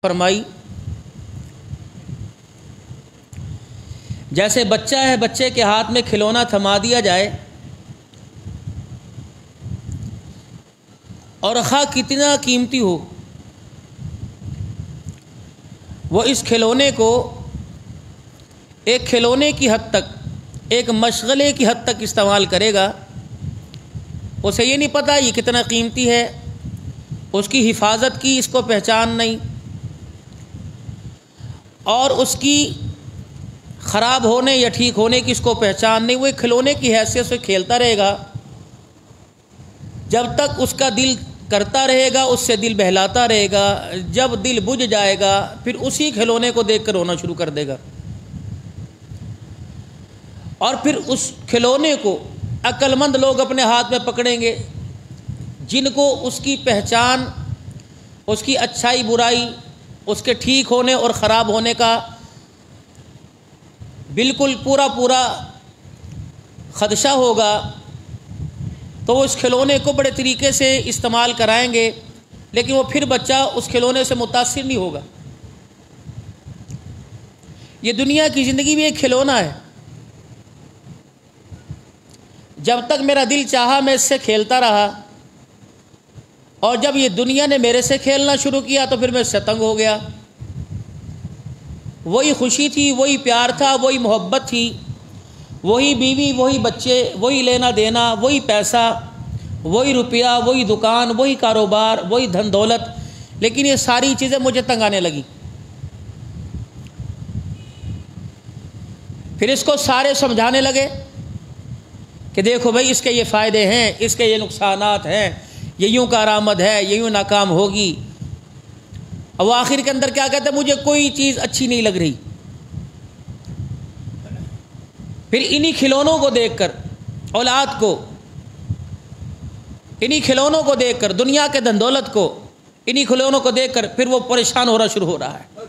فرمائی جیسے بچہ ہے، بچے کے ہاتھ میں کھلونا تھما دیا جائے اور خواہ کتنا قیمتی ہو، وہ اس کھلونے کو ایک کھلونے کی حد تک، ایک مشغلے کی حد تک استعمال کرے گا۔ اسے یہ نہیں پتہ یہ کتنا قیمتی ہے، اس کی حفاظت کی اس کو پہچان نہیں، اور اس کی خراب ہونے یا ٹھیک ہونے کی اس کو پہچان نہیں۔ وہ ایک کھلونے کی حیثیت سے کھیلتا رہے گا جب تک اس کا دل کرتا رہے گا، اس سے دل بہلاتا رہے گا۔ جب دل بجھ جائے گا پھر اسی کھلونے کو دیکھ کر رونا شروع کر دے گا، اور پھر اس کھلونے کو عقل مند لوگ اپنے ہاتھ میں پکڑیں گے جن کو اس کی پہچان، اس کی اچھائی برائی، اس کے ٹھیک ہونے اور خراب ہونے کا بالکل پورا خدشہ ہوگا، تو وہ اس کھلونے کو بڑے طریقے سے استعمال کرائیں گے، لیکن وہ پھر بچہ اس کھلونے سے متاثر نہیں ہوگا۔ یہ دنیا کی زندگی بھی ایک کھلونا ہے، جب تک میرا دل چاہا میں اس سے کھیلتا رہا، اور جب یہ دنیا نے میرے سے کھیلنا شروع کیا تو پھر میں اس سے تنگ ہو گیا۔ وہی خوشی تھی، وہی پیار تھا، وہی محبت تھی، وہی بیوی، وہی بچے، وہی لینا دینا، وہی پیسہ، وہی روپیہ، وہی دکان، وہی کاروبار، وہی دھن دولت، لیکن یہ ساری چیزیں مجھے تنگ آنے لگی۔ پھر اس کو سارے سمجھانے لگے کہ دیکھو بھائی اس کے یہ فائدے ہیں، اس کے یہ نقصانات ہیں، یہ یوں کارآمد ہے، یہ یوں ناکام ہوگی۔ اور وہ آخر کے اندر کیا کہتے ہیں، مجھے کوئی چیز اچھی نہیں لگ رہی۔ پھر انہی کھلونوں کو دیکھ کر اولاد کو، انہی کھلونوں کو دیکھ کر دنیا کے دھن دولت کو، انہی کھلونوں کو دیکھ کر پھر وہ پریشان ہونا شروع ہو رہا ہے،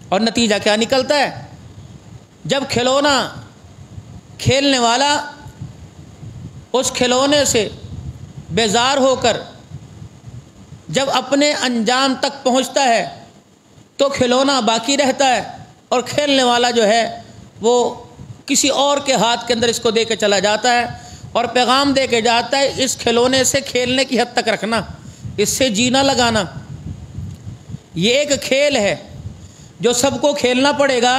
اور نتیجہ کیا نکلتا ہے؟ جب کھلونا کھیلنے والا اس کھلونے سے بیزار ہو کر جب اپنے انجام تک پہنچتا ہے تو کھلونا باقی رہتا ہے، اور کھیلنے والا جو ہے وہ کسی اور کے ہاتھ کے اندر اس کو دے کے چلا جاتا ہے، اور پیغام دے کے جاتا ہے اس کھلونے سے کھیلنے کی حد تک رکھنا، اس سے جینا لگانا۔ یہ ایک کھیل ہے جو سب کو کھیلنا پڑے گا،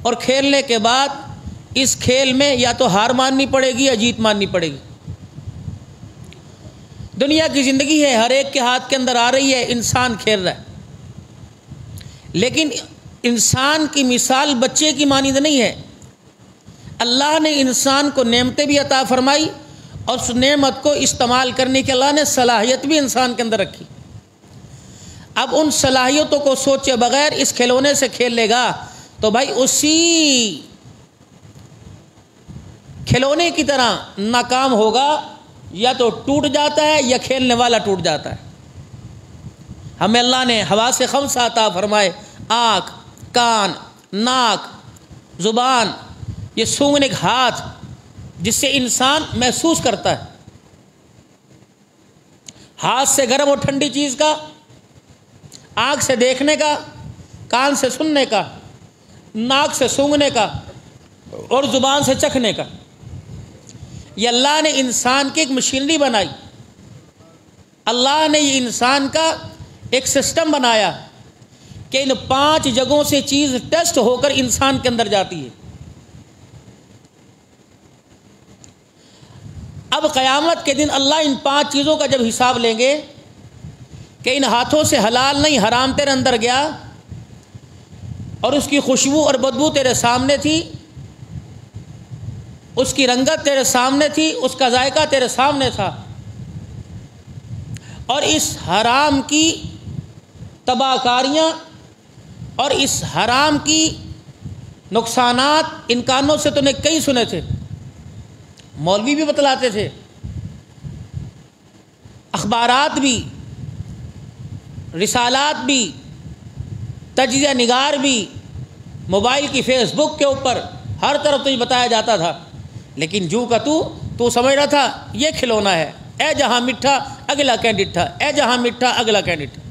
اور کھیلنے کے بعد اس کھیل میں یا تو ہار ماننی پڑے گی یا جیت ماننی پڑے گی۔ دنیا کی زندگی ہے، ہر ایک کے ہاتھ کے اندر آ رہی ہے، انسان کھیل رہا ہے، لیکن انسان کی مثال بچے کی مانند نہیں ہے۔ اللہ نے انسان کو نعمتیں بھی عطا فرمائی، اور اس نعمت کو استعمال کرنے کی اللہ نے صلاحیت بھی انسان کے اندر رکھی۔ اب ان صلاحیتوں کو سوچے بغیر اس کھلونے سے کھیل لے گا تو بھائی اسی کھلونے کی طرح ناکام ہوگا، یا تو ٹوٹ جاتا ہے یا کھیلنے والا ٹوٹ جاتا ہے۔ ہمیں اللہ نے حواس خمسہ عطا فرمائے، آنکھ، کان، ناک، زبان، یہ سونگنے کا ہاتھ، جس سے انسان محسوس کرتا ہے، ہاتھ سے گرم اور ٹھنڈی چیز کا، آنکھ سے دیکھنے کا، کان سے سننے کا، ناک سے سونگنے کا، اور زبان سے چکھنے کا۔ یہ اللہ نے انسان کی ایک مشینری بنائی، اللہ نے یہ انسان کا ایک سسٹم بنایا کہ ان 5 جگہوں سے چیز ٹیسٹ ہو کر انسان کے اندر جاتی ہے۔ اب قیامت کے دن اللہ ان 5 چیزوں کا جب حساب لیں گے کہ ان ہاتھوں سے حلال نہیں حرام تیرے اندر گیا، اور اس کی خوشبو اور بدبو تیرے سامنے تھی، اس کی رنگت تیرے سامنے تھی، اس کا ذائقہ تیرے سامنے تھا، اور اس حرام کی تباہ کاریاں اور اس حرام کی نقصانات ان کانوں سے تو نے کئی سنے تھے، مولوی بھی بتلاتے تھے، اخبارات بھی، رسالات بھی، تجزیہ نگار بھی، موبائل کی فیس بک کے اوپر ہر طرف تجھے بتایا جاتا تھا، لیکن جو کا تو سمجھ رہا تھا یہ کھلونا ہے، اے جہاں میٹھا اگلا کینڈٹ تھا، اے جہاں میٹھا اگلا کینڈٹ تھا۔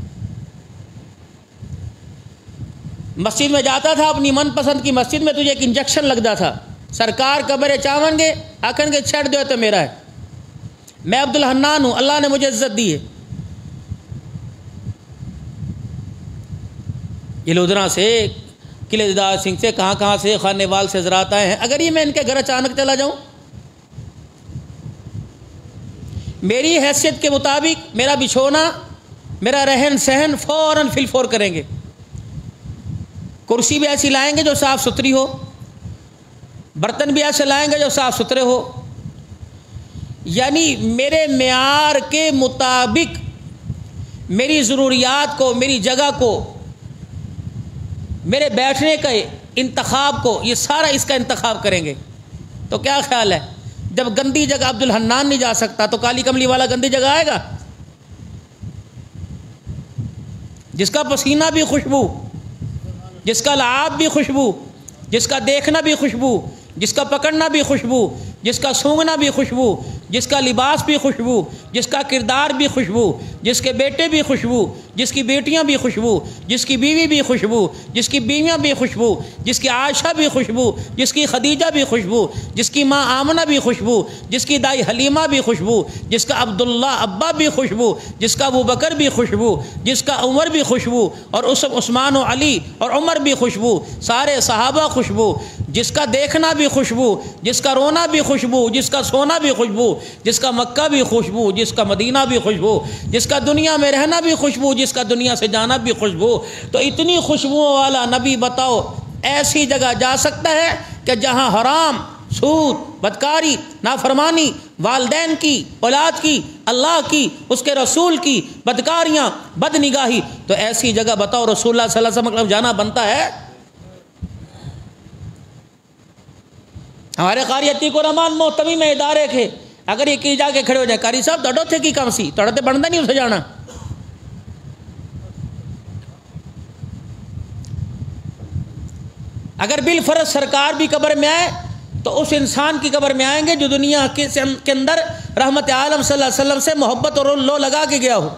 مسجد میں جاتا تھا اپنی من پسند کی مسجد میں، تجھے ایک انجیکشن لگتا تھا، سرکار قبر چاون گے آکھن گے چھڑ دو تو میرا ہے، میں عبدالحنان ہوں، اللہ نے مجھے عزت دی ہے۔ یہ لدھرا سے، قلعہ دیدار سنگھ سے، کہاں سے، خانے وال سے حضرات آئے ہیں۔ اگر یہ میں ان کے گھر اچانک چلا جاؤں، میری حیثیت کے مطابق میرا بچھونا، میرا رہن سہن فوراً فل فور کریں گے، کرسی بھی ایسی لائیں گے جو صاف ستھری ہو، برتن بھی ایسے لائیں گے جو صاف ستھرے ہو، یعنی میرے معیار کے مطابق میری ضروریات کو، میری جگہ کو، میرے بیٹھنے کا انتخاب کو، یہ سارا اس کا انتخاب کریں گے۔ تو کیا خیال ہے، جب گندی جگہ عبدالحنان نہیں جا سکتا تو کالی کملی والا گندی جگہ آئے گا؟ جس کا پسینہ بھی خوشبو، جس کا لعاب بھی خوشبو، جس کا دیکھنا بھی خوشبو، جس کا پکڑنا بھی خوشبو، جس کا سونگھنا بھی خوشبو، جس کا لباس بھی خوشبو، جس کا کردار بھی خوشبو، جس کے بیٹے بھی خوشبو، جس کی بیٹیاں بھی خوشبو، جس کی بیوی بھی خوشبو، جس کی بیویاں بھی خوشبو، جس کی عائشہ بھی خوشبو، جس کی خدیجہ بھی خوشبو، جس کی ماں آمنہ بھی خوشبو، جس کی دائی حلیمہ بھی خوشبو، جس کا عبداللہ ابا بھی خوشبو، جس کا ابو بکر بھی خوشبو، جس کا عمر بھی خوشبو، اور عثمان و علی اور عمر بھی خوشبو، سارے صحابہ خوشبو، جس کا دیکھنا بھی خوشبو، جس کا رونا بھی خوشبو، جس کا سونا بھی خوشبو، جس کا مکہ بھی خوشبو، جس کا مدینہ بھی خوشبو، جس کا دنیا میں رہنا بھی خوشبو، جس کا دنیا سے جانا بھی خوشبو۔ تو اتنی خوشبوؤں والا نبی بتاؤ ایسی جگہ جا سکتا ہے کہ جہاں حرام، سود، بدکاری، نافرمانی، والدین کی، اولاد کی، اللہ کی، اس کے رسول کی بدکاریاں، بد نگاہی، تو ایسی جگہ بتاؤ رسول اللہ صلی اللہ علیہ وسلم جانا بنتا ہے؟ ہمارے قاری عتیق الرحمان محتمی میں ادارے تھے، اگر یہ کی جا کے کھڑے ہو جائے، قاری صاحب ڈڑو تھے کی کم سی ڈڑتے بنتا نہیں اسے جانا۔ اگر بالفرض سرکار بھی قبر میں آئے تو اس انسان کی قبر میں آئیں گے جو دنیا کے اندر رحمت عالم صلی اللہ علیہ وسلم سے محبت اور لو لگا کے گیا ہو۔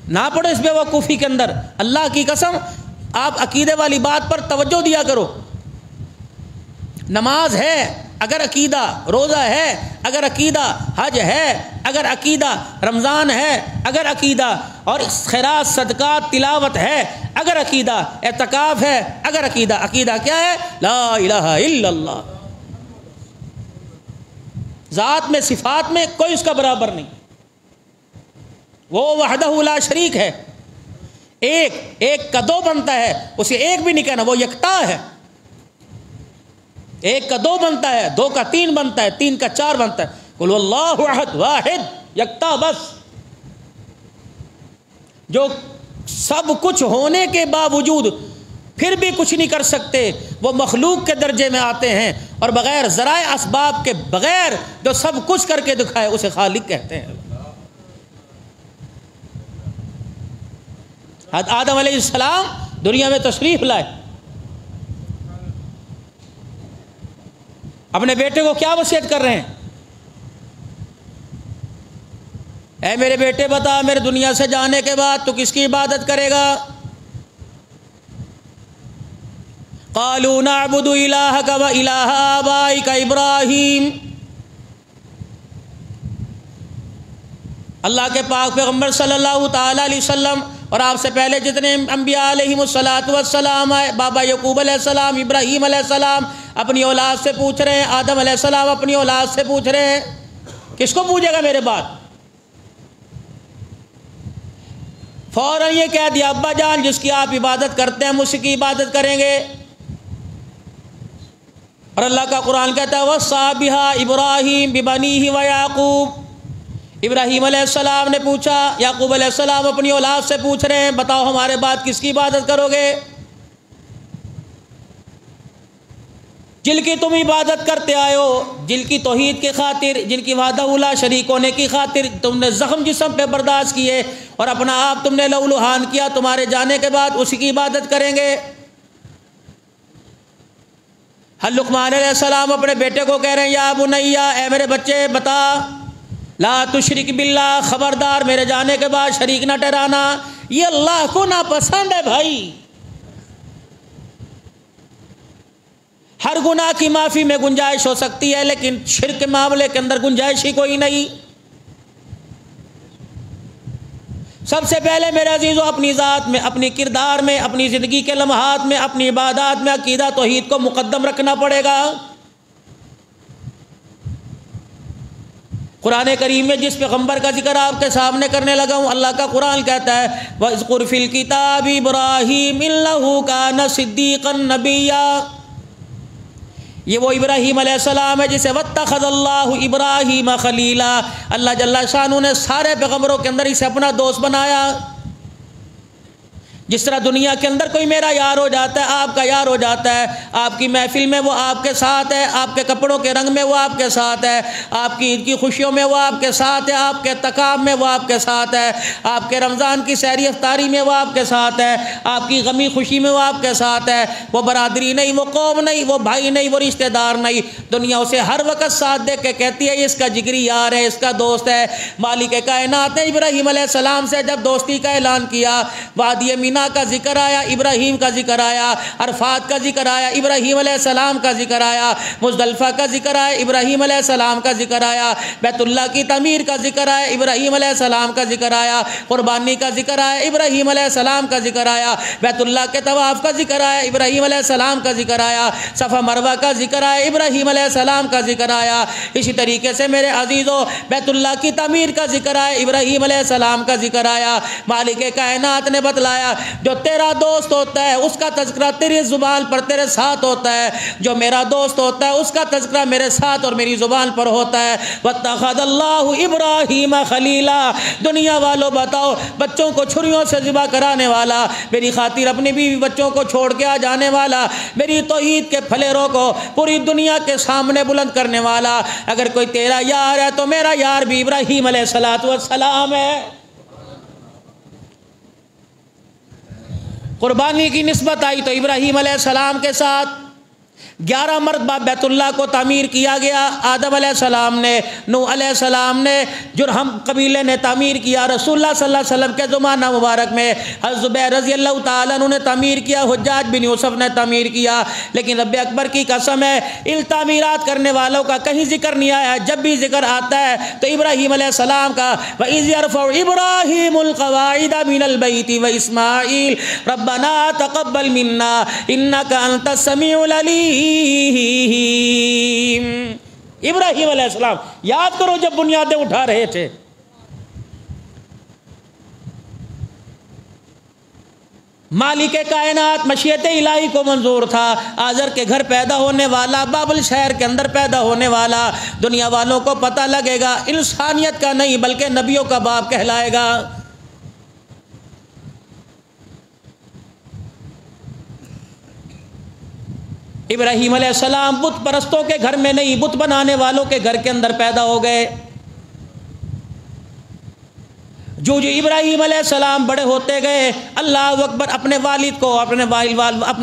نہ پڑو اس بے وقوفی کے اندر، اللہ کی قسم آپ عقیدے والی بات پر توجہ دیا کرو۔ نماز ہے اگر عقیدہ، روزہ ہے اگر عقیدہ، حج ہے اگر عقیدہ، رمضان ہے اگر عقیدہ، اور خیرات، صدقات، تلاوت ہے اگر عقیدہ، اعتکاف ہے اگر عقیدہ۔ عقیدہ کیا ہے؟ لا الہ الا اللہ، ذات میں، صفات میں کوئی اس کا برابر نہیں، وہ وحدہ لا شریک ہے، ایک کا دو بنتا ہے، اسے ایک بھی نہیں کہنا، وہ یکتا ہے۔ ایک کا دو بنتا ہے، دو کا تین بنتا ہے، تین کا چار بنتا ہے۔ قل اللہ احد، واحد، یکتا بس، جو سب کچھ ہونے کے باوجود پھر بھی کچھ نہیں کر سکتے، وہ مخلوق کے درجے میں آتے ہیں، اور بغیر ذرائع اسباب کے بغیر جو سب کچھ کر کے دکھائے اسے خالق کہتے ہیں۔ آدم علیہ السلام دنیا میں تشریف لائے، اپنے بیٹے کو کیا وصیت کر رہے ہیں؟ اے میرے بیٹے بتا، میرے دنیا سے جانے کے بعد تو کس کی عبادت کرے گا؟ قالوا نعبد الہک و الہ آبائک ابراہیم۔ اللہ کے پاک پیغمبر صلی اللہ تعالی علیہ وسلم اور آپ سے پہلے جتنے انبیاء علیہم الصلاۃ والسلام آئے، بابا یعقوب علیہ السلام، ابراہیم علیہ السلام اپنی اولاد سے پوچھ رہے ہیں، آدم علیہ السلام اپنی اولاد سے پوچھ رہے ہیں، کس کو پوچھے گا میرے بعد؟ فوراً یہ کہہ دیا، ابا جان جس کی آپ عبادت کرتے ہیں ہم اسی کی عبادت کریں گے۔ اور اللہ کا قرآن کہتا ہے وصّیٰ بِہَا ابراہیم ببنیہ ویعقوب۔ ابراہیم علیہ السلام نے پوچھا، یعقوب علیہ السلام اپنی اولاد سے پوچھ رہے ہیں، بتاؤ ہمارے بعد کس کی عبادت کرو گے؟ جن کی تم عبادت کرتے آئے ہو، جن کی توحید کی خاطر، جن کی وحدہ لا شریک ہونے کی خاطر تم نے زخم جسم پہ برداشت کیے اور اپنا آپ تم نے لہولہان کیا، تمہارے جانے کے بعد اسی کی عبادت کریں گے۔ لقمان علیہ السلام اپنے بیٹے کو کہہ رہے ہیں یا بنیا، اے میرے بچے بتا، لا تشرک باللہ، خبردار میرے جانے کے بعد شریک نہ ٹھہرانا، یہ اللہ کو ناپسند ہے بھائی۔ ہر گناہ کی معافی میں گنجائش ہو سکتی ہے، لیکن شرک کے معاملے کے اندر گنجائش ہی کوئی نہیں۔ سب سے پہلے میرے عزیزو اپنی ذات میں، اپنی کردار میں، اپنی زندگی کے لمحات میں، اپنی عبادات میں عقیدہ توحید کو مقدم رکھنا پڑے گا۔ قرآن کریم میں جس پیغمبر کا ذکر آپ کے سامنے کرنے لگا ہوں، اللہ کا قرآن کہتا ہے وَاذْكُرْ فِي الْكِتَابِ إِبْرَاهِيمَ إِنَّهُ كَانَ صِدِّيقًا نَبِيًّا۔ یہ وہ ابراہیم علیہ السلام ہے جسے وَاتَّخَذَ اللَّهُ إِبْرَاهِيمَ خَلِيلًا، اللہ جل شانہ نے سارے پیغمبروں کے اندر اسے اپنا دوست بنایا۔ جس طرح دنیا کے اندر کوئی میرا یار ہو جاتا ہے، آپ کا یار ہو جاتا ہے، آپ کی محفل میں وہ آپ کے ساتھ ہے، آپ کے کپڑوں کے رنگ میں وہ آپ کے ساتھ ہے، آپ کی عید کی خوشیوں میں وہ آپ کے ساتھ ہے، آپ کے تقام میں وہ آپ کے ساتھ ہے، آپ کے رمضان کی سحری افطاری میں وہ آپ کے ساتھ ہے، آپ کی غمی خوشی میں وہ آپ کے ساتھ ہے۔ وہ برادری نہیں، وہ قوم نہیں، وہ بھائی نہیں، وہ رشتہ دار نہیں، دنیا اسے ہر وقت ساتھ دے کے کہتی ہے یہ اس کا جگری یار ہے، اس کا دوست ہے۔ مالک کائنات نے ابراہیم علیہ السلام سے جب دوستی کا اعلان کیا، وادی مینا کا ذکر آیا، ابراہیم کا ذکر آیا، عرفات کا ذکر آیا، ابراہیم علیہ السلام کا ذکر آیا، مزدلفہ کا ذکر آیا، ابراہیم علیہ السلام کا ذکر آیا، بیت اللہ کی تعمیر کا ذکر آیا، ابراہیم علیہ السلام کا ذکر آیا، قربانی کا ذکر آیا، ابراہیم علیہ السلام کا ذکر آیا، بیت اللہ کے طواف کا ذکر آیا، ابراہیم علیہ السلام کا ذکر آیا، صفا مروہ کا ذکر آیا، ابراہیم علیہ السلام کا ذکر آیا۔ اسی طریقے سے میرے عزیزو بیت اللہ کی تعمیر کا ذکر آیا، ابراہیم علیہ السلام کا ذکر آیا۔ مالک کائنات نے بتلایا جو تیرا دوست ہوتا ہے اس کا تذکرہ تیری زبان پر تیرے ساتھ ہوتا ہے، جو میرا دوست ہوتا ہے اس کا تذکرہ میرے ساتھ اور میری زبان پر ہوتا ہے۔ وَاتَّخَذَ اللَّهُ إِبْرَاهِيمَ خَلِيلًا۔ دنیا والوں بتاؤ، بچوں کو چھریوں سے ذبح کرانے والا، میری خاطر اپنی بیوی بچوں کو چھوڑ کے آ جانے والا، میری توحید کے پھلیروں کو پوری دنیا کے سامنے بلند کرنے والا، اگر کوئی تیرا یار ہے تو میرا یار بھی ابراہیم علیہ السلام ہے۔ قربانی کی نسبت آئی تو ابراہیم علیہ السلام کے ساتھ 11 مرتبہ بیت اللہ کو تعمیر کیا گیا۔ آدم علیہ السلام نے، نوح علیہ السلام نے، جرہم قبیلے نے تعمیر کیا، رسول اللہ صلی اللہ علیہ وسلم کے زمانہ مبارک میں حضرت زبیر رضی اللہ تعالیٰ عنہ نے تعمیر کیا، حجاج بن یوسف نے تعمیر کیا، لیکن رب اکبر کی قسم ہے ان تعمیرات کرنے والوں کا کہیں ذکر نہیں آیا۔ جب بھی ذکر آتا ہے تو ابراہیم علیہ السلام کا وَإِذْ يَرْفَعُ إِبْرَاهِيمُ الْقَوَاعِدَ مِنَ الْبَيْتِ وَإِسْمَاعِيلُ رَبَّنَا تَقَبَّلْ مِنَّا إِنَّكَ أَنْتَ السَّمِيعُ الْعَلِيمُ۔ ابراہیم علیہ السلام یاد کرو جب بنیادیں اٹھا رہے تھے، مالک کائنات مشیت الہی کو منظور تھا، آزر کے گھر پیدا ہونے والا، بابل شہر کے اندر پیدا ہونے والا، دنیا والوں کو پتہ لگے گا انسانیت کا نہیں بلکہ نبیوں کا باپ کہلائے گا۔ ابراہیم علیہ السلام بت پرستوں کے گھر میں نہیں، بت بنانے والوں کے گھر کے اندر پیدا ہو گئے۔ جو ابراہیم علیہ السلام بڑے ہوتے گئے، اللہ اکبر، اپنے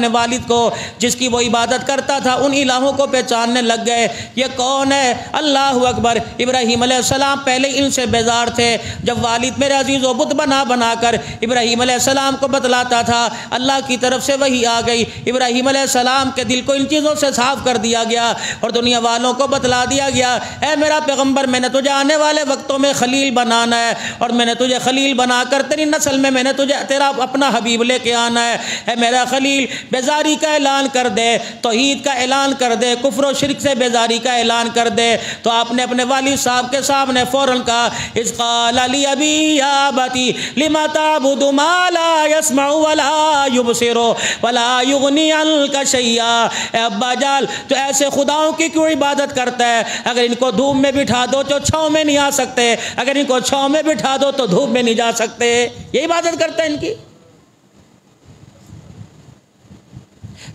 والد کو جس کی وہ عبادت کرتا تھا ان الہوں کو پہچاننے لگ گئے، یہ کون ہے؟ اللہ اکبر۔ ابراہیم علیہ السلام پہلے ان سے بیزار تھے، جب والد میرے عزیز و بت بنا کر ابراہیم علیہ السلام کو بتلاتا تھا، اللہ کی طرف سے وحی آ گئی، ابراہیم علیہ السلام کے دل کو ان چیزوں سے صاف کر دیا گیا اور دنیا والوں کو بتلا دیا گیا، اے میرا پیغمبر، میں نے تجھے آنے والے وقتوں میں خلیل بنانا ہے اور میں نے تجھے خلیل بنا کر تیری نسل میں نے تجھے تیرا اپنا حبیب لے کے آنا ہے۔ اے میرا خلیل، بیزاری کا اعلان کر دے، توحید کا اعلان کر دے، کفر و شرک سے بیزاری کا اعلان کر دے۔ تو آپ نے اپنے والد صاحب کے سامنے فوراً کہا اذ قال لی ابی یا ابتی لم تعبد ما لا يسمع ولا يبصر ولا یغنی عنک شیئا۔ اے ابا جال، تو ایسے خداؤں کی کیوں عبادت کرتا ہے؟ اگر ان کو دھوپ میں بٹھا دو تو چھاؤں میں نہیں آ سکتے، اگر ان کو چھاؤں میں بٹھا دو تو دھوپ میں نہیں جا سکتے۔ یہ عبادت کرتا ہے ان کی؟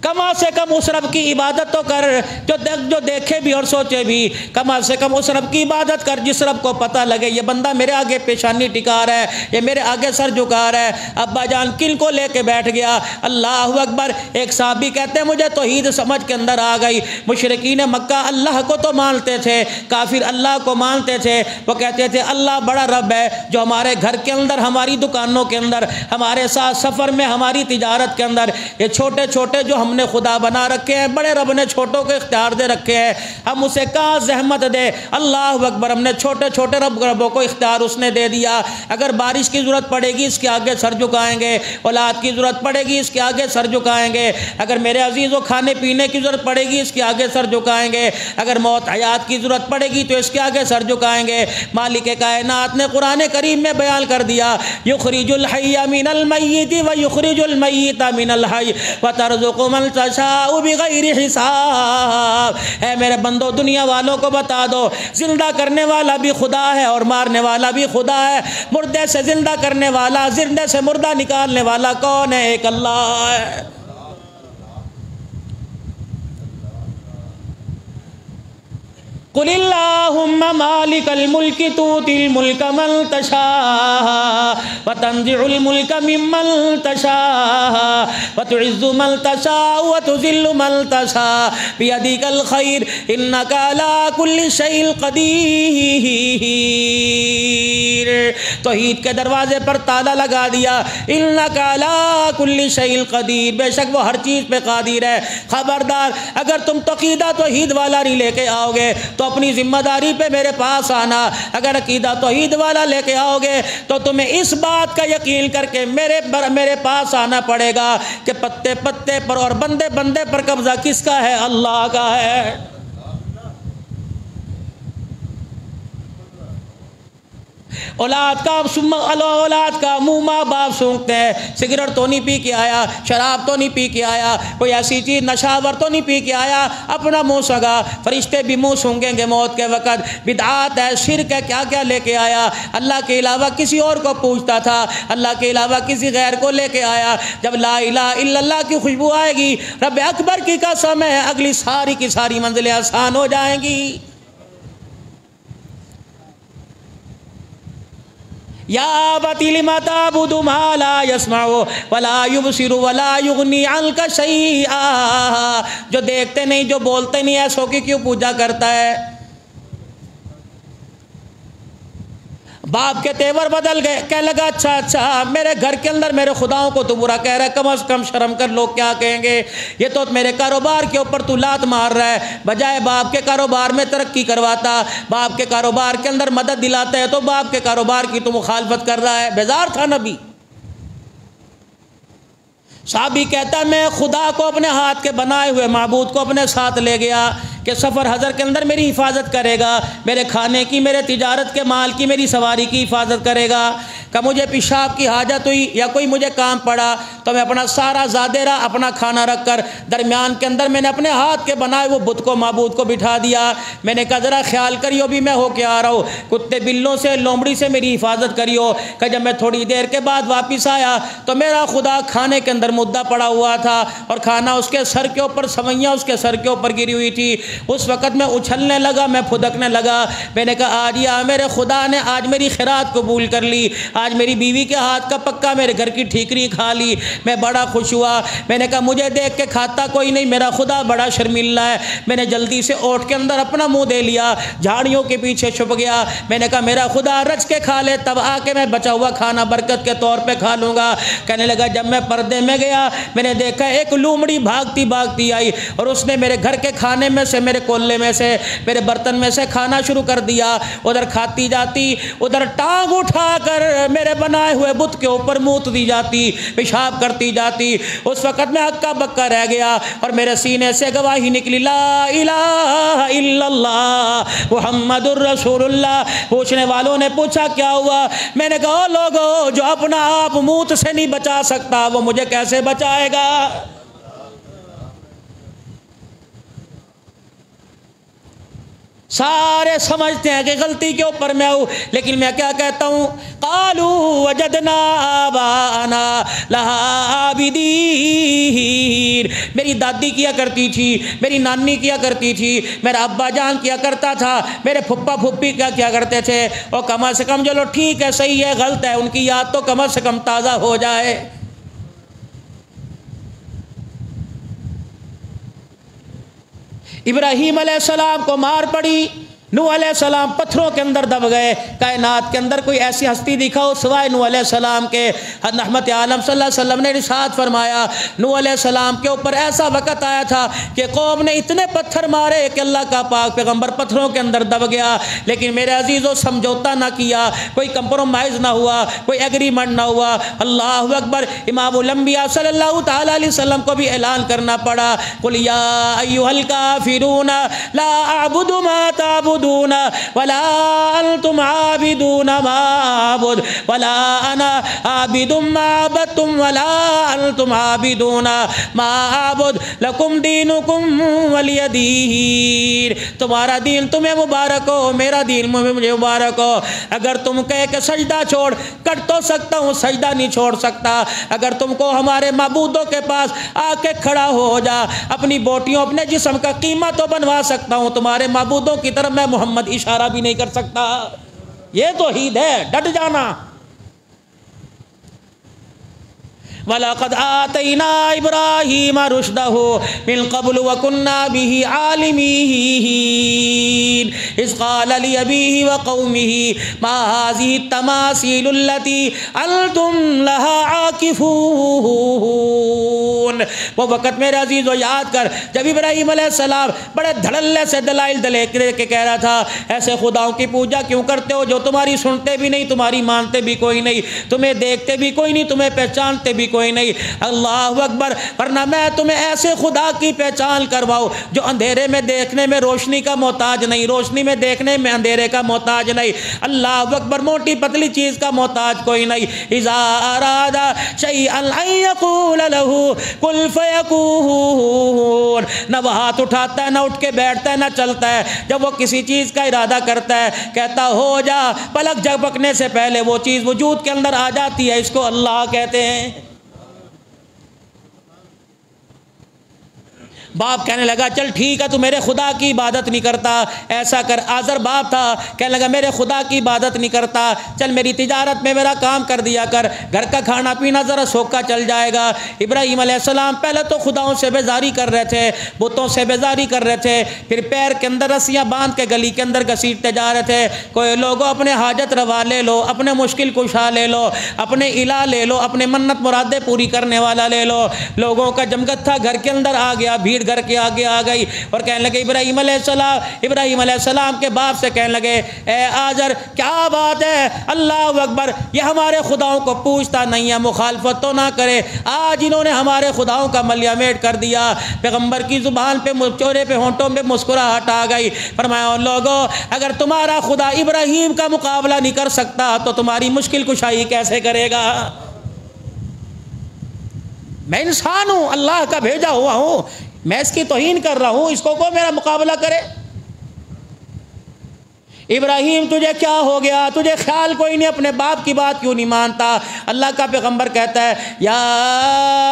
کم سے کم اس رب کی عبادت تو کر جو دیکھے بھی اور سوچے بھی، کم سے کم اس رب کی عبادت کر جس رب کو پتہ لگے یہ بندہ میرے آگے پیشانی ٹکا رہا ہے، یہ میرے آگے سر جھکا رہا ہے۔ ابا جان کن کو لے کے بیٹھ گیا؟ اللہ اکبر۔ ایک صحابی کہتے ہیں مجھے توحید سمجھ کے اندر آ گئی۔ مشرکین مکہ اللہ کو تو مانتے تھے، کافر اللہ کو مانتے تھے، وہ کہتے تھے اللہ بڑا رب ہے جو ہمارے گھر کے اندر، ہماری دکانوں کے اندر، ہمارے ساتھ سفر میں، ہماری تجارت کے اندر، یہ چھوٹے چھوٹے جو ہم نے خدا بنا رکھے ہیں، بڑے رب نے چھوٹوں کو اختیار دے رکھے ہیں، ہم اسے کہاں زحمت دے۔ اللہ اکبر، ہم نے چھوٹے چھوٹے ربوں کو اختیار اس نے دے دیا۔ اگر بارش کی ضرورت پڑے گی اس کے آگے سر جھکائیں گے، اولاد کی ضرورت پڑے گی اس کے آگے سر جھکائیں گے، اگر میرے عزیزوں کھانے پینے کی ضرورت پڑے گی اس کے آگے سر جھکائیں گے، اگر موت حیات کی ضرورت پڑے گی تو اس کے آگے سر جھکائیں گے۔ مالک کائنات نے قرآن کریم میں بیان کر دیا، یخرج الحی من المیت ویخرج المیت من الحی وترزق من تشاء بغیر حساب۔ اے میرے بندو، دنیا والوں کو بتا دو، زندہ کرنے والا بھی خدا ہے اور مارنے والا بھی خدا ہے۔ مردے سے زندہ کرنے والا، زندے سے مردہ نکالنے والا کون ہے؟ ایک اللہ ہے۔ قل اللہم مالک الملک تؤتی الملک من تشاء وتنزع الملک ممن تشاء وتعز من تشاء وتذل من تشاء بیدک الخیر انک علی کل شیء قدیر۔ توحید کے دروازے پر تالا لگا دیا، انک علی کل شیء قدیر، بے شک وہ ہر چیز پہ قادر ہے۔ خبردار، اگر تم عقیدہ توحید والا نہیں لے کے آؤ گے تو اپنی ذمہ داری پہ میرے پاس آنا۔ اگر عقیدہ توحید والا لے کے آؤ گے تو تمہیں اس بات کا یقین کر کے میرے پاس آنا پڑے گا کہ پتے پتے پر اور بندے بندے پر قبضہ کس کا ہے؟ اللہ کا ہے۔ اولاد کا منہ ماں باپ سونگتے ہیں، سگریٹ تو نہیں پی کے آیا، شراب تو نہیں پی کے آیا، کوئی ایسی چیز نشاور تو نہیں پی کے آیا، اپنا منہ سگا۔ فرشتے بھی منہ سونگیں گے موت کے وقت۔ بدعات ہے، شرک ہے، کیا کیا لے کے آیا، اللہ کے علاوہ کسی اور کو پوچھتا تھا، اللہ کے علاوہ کسی غیر کو لے کے آیا۔ جب لا الہ الا اللہ کی خوشبو آئے گی، رب اکبر کی قسم ہے اگلی ساری کی ساری منزلیں آسان ہو جائیں گی۔ یا ابت لم تعبد ما لا يسمع ولا يبصر ولا يغني عنك شيئا، جو دیکھتے نہیں، جو بولتے نہیں، ایسوں کی کیوں پوجا کرتا ہے؟ باپ کے تیور بدل گئے، کہنے لگا اچھا میرے گھر کے اندر میرے خداؤں کو تو برا کہہ رہا ہے، کم از کم شرم کر، لوگ کیا کہیں گے؟ یہ تو میرے کاروبار کے اوپر تو لات مار رہا ہے، بجائے باپ کے کاروبار میں ترقی کرواتا، باپ کے کاروبار کے اندر مدد دلاتا ہے تو باپ کے کاروبار کی تو مخالفت کر رہا ہے۔ بیزار تھا نبی۔ صحابی کہتا ہے میں خدا کو اپنے ہاتھ کے بنائے ہوئے معبود کو اپنے ساتھ لے گیا کہ سفر حضر کے اندر میری حفاظت کرے گا، میرے کھانے کی، میرے تجارت کے مال کی، میری سواری کی حفاظت کرے گا، کہ مجھے پیشاب کی حاجت ہوئی یا کوئی مجھے کام پڑا تو میں اپنا سارا زادیرہ اپنا کھانا رکھ کر درمیان کے اندر میں نے اپنے ہاتھ کے بنائے وہ بت کو، معبود کو بٹھا دیا۔ میں نے کہا ذرا خیال کریو بھی میں ہو کے آ رہا ہوں، کتے بلوں سے، لومڑی سے میری حفاظت کریو۔ کہ جب میں تھوڑی دیر کے بعد واپس آیا تو میرا خدا کھانے کے اندر مدعا پڑا ہوا تھا اور کھانا اس کے سر کے اوپر، سوئیاں اس کے سر کے اوپر گری ہوئی تھی۔ اس وقت میں اچھلنے لگا، میں پھدکنے لگا۔ میں نے کہا آج یا میرے خدا نے آج میری خیرات قبول کر لی، آج میری بیوی کے ہاتھ کا پکا میرے گھر کی ٹھیکری کھا لی، میں بڑا خوش ہوا۔ میں نے کہا مجھے دیکھ کے کھاتا کوئی نہیں، میرا خدا بڑا شرمندہ ہے۔ میں نے جلدی سے اوٹ کے اندر اپنا منہ دے لیا، جھاڑیوں کے پیچھے چھپ گیا۔ میں نے کہا میرا خدا رچ کے کھا لے، تب آ کے میں بچا ہوا کھانا برکت کے طور پہ کھا لوں گا۔ کہنے لگا جب میں پردے میں گیا میں نے دیکھا ایک لومڑی بھاگتی بھاگتی آئی اور اس نے میرے گھر کے کھانے میں سے، میرے کولے میں سے، میرے برتن میں سے کھانا شروع کر دیا۔ ادھر کھاتی جاتی، ادھر ٹانگ اٹھا کر میرے بنائے ہوئے بت کے اوپر موت دی جاتی، پیشاب کرتی جاتی۔ اس وقت میں ہکا بکا رہ گیا اور میرے سینے سے گواہی نکلی لا الہ الا اللہ محمد الرسول اللہ۔ پوچھنے والوں نے پوچھا کیا ہوا؟ میں نے کہا لوگو جو اپنا آپ موت سے نہیں بچا سکتا وہ مجھے کیسے بچائے گا؟ سارے سمجھتے ہیں کہ غلطی کے اوپر میں ہوں، لیکن میں کیا کہتا ہوں؟ قالوا وجدنا آباءنا لها عابدین۔ میری دادی کیا کرتی تھی، میری نانی کیا کرتی تھی، میرا ابا جان کیا کرتا تھا، میرے پھپا پھپھی کیا کرتے تھے، اور کم از کم چلو ٹھیک ہے، صحیح ہے، غلط ہے، ان کی یاد تو کم از کم تازہ ہو جائے۔ ابراہیم علیہ السلام کو مار پڑی، نوح علیہ السلام پتھروں کے اندر دب گئے. کائنات کے اندر کوئی ایسی ہستی دکھاؤ سوائے نوح علیہ السلام کے. رحمت عالم صلی اللہ علیہ وسلم نے ارشاد فرمایا نوح علیہ السلام کے اوپر ایسا وقت آیا تھا کہ قوم نے اتنے پتھر مارے کہ اللہ کا پاک پیغمبر پتھروں کے اندر دب گیا. لیکن میرے عزیزوں سمجھوتا نہ کیا, کوئی کمپرومائز نہ ہوا, کوئی ایگریمنٹ نہ ہوا. اللہ اکبر. امام الانبیاء صلی اللہ تعالی علیہ وسلم کو بھی اعلان کرنا پڑا قل یا ایھا الکافرون لا اعبد ما تعبدون ولا انتم عابدون ما اعبد ولا انا عابد ما عبدتم ولا انتم عابدون ما اعبد لکم دینکم ولی دین. تمہارا دین تمہیں مبارک ہو, میرا دین مجھے مبارک ہو. اگر تم کہے کہ سجدہ چھوڑ, کر تو سکتا ہوں, سجدہ نہیں چھوڑ سکتا. اگر تم کو ہمارے معبودوں کے پاس آ کے کھڑا ہو جا, اپنی بوٹیوں اپنے جسم کا قیمہ تو بنوا سکتا ہوں, تمہارے معبودوں کی طرف میں محمد اشارہ بھی نہیں کر سکتا. یہ توحید ہے, ڈٹ جانا. وَلَقَدْ آتَيْنَا إِبْرَاهِيمَ رُشْدَهُ مِنْ قَبْلُ وَكُنَّا بِهِ عَالِمِينَ إِذْ قَالَ لِأَبِيهِ وَقَوْمِهِ مَا هَٰذِهِ التَّمَاثِيلُ الَّتِي أَنْتُمْ لَهَا عَاكِفُونَ. وہ وقت میرے عزیزو یاد کر جب ابراہیم علیہ السلام بڑے دھڑلے سے دلائل دے کے کہہ رہا تھا ایسے خداؤں کی پوجا کیوں کرتے ہو جو تمہاری سنتے بھی نہیں, تمہاری مانتے بھی کوئی نہیں, تمہیں دیکھتے بھی کوئی نہیں, تمہیں پہچانتے بھی کوئی نہیں. اللہ اکبر. ورنہ میں تمہیں ایسے خدا کی پہچان کرواؤں جو اندھیرے میں دیکھنے میں روشنی کا محتاج نہیں, روشنی میں دیکھنے میں اندھیرے کا محتاج نہیں. اللہ اکبر. موٹی پتلی چیز کا محتاج کوئی نہیں. اذا اراد شیئا ان یقول له کن فیکون. نہ وہ ہاتھ اٹھاتا ہے, نہ اٹھ کے بیٹھتا ہے, نہ چلتا ہے. جب وہ کسی چیز کا ارادہ کرتا ہے کہتا ہو جا, پلک جھپکنے سے پہلے وہ چیز وجود کے اندر آ جاتی ہے. اس کو اللہ کہتے ہیں. باپ کہنے لگا چل ٹھیک ہے تو میرے خدا کی عبادت نہیں کرتا, ایسا کر. آزر باپ تھا, کہنے لگا میرے خدا کی عبادت نہیں کرتا, چل میری تجارت میں میرا کام کر دیا کر, گھر کا کھانا پینا ذرا سوکھا چل جائے گا. ابراہیم علیہ السلام پہلے تو خداؤں سے بیزاری کر رہے تھے, بتوں سے بیزاری کر رہے تھے, پھر پیر کے اندر رسیاں باندھ کے گلی کے اندر گھسیٹتے جا رہے تھے. کوئی لوگوں اپنے حاجت روا لے لو, اپنے مشکل کشا لے لو, اپنے الہ لے لو, اپنے منت مرادیں پوری کرنے والا لے لو. لوگوں کا جمگتھا گھر کے اندر آ گیا, بھیڑ گھر کے آگے آ گئی اور کہنے لگے ابراہیم علیہ السلام کے باپ سے کہنے لگے اے آزر کیا بات ہے, اللہ اکبر, یہ ہمارے خداؤں کو پوچھتا نہیں ہے, مخالفت تو نہ کرے. آج انہوں نے ہمارے خداؤں کا ملیہ میٹ کر دیا. پیغمبر کی زبان پہ, چہرے پہ, ہونٹوں پہ مسکراہٹ آ گئی. فرمایا لوگوں اگر تمہارا خدا ابراہیم کا مقابلہ نہیں کر سکتا تو تمہاری مشکل کشائی کیسے کرے گا. میں انسان ہوں, اللہ کا بھیجا ہوا ہوں, میں اس کی توہین کر رہا ہوں, اس کو کوئی میرا مقابلہ کرے. ابراہیم تجھے کیا ہو گیا, تجھے خیال کوئی نہیں, اپنے باپ کی بات کیوں نہیں مانتا. اللہ کا پیغمبر کہتا ہے یا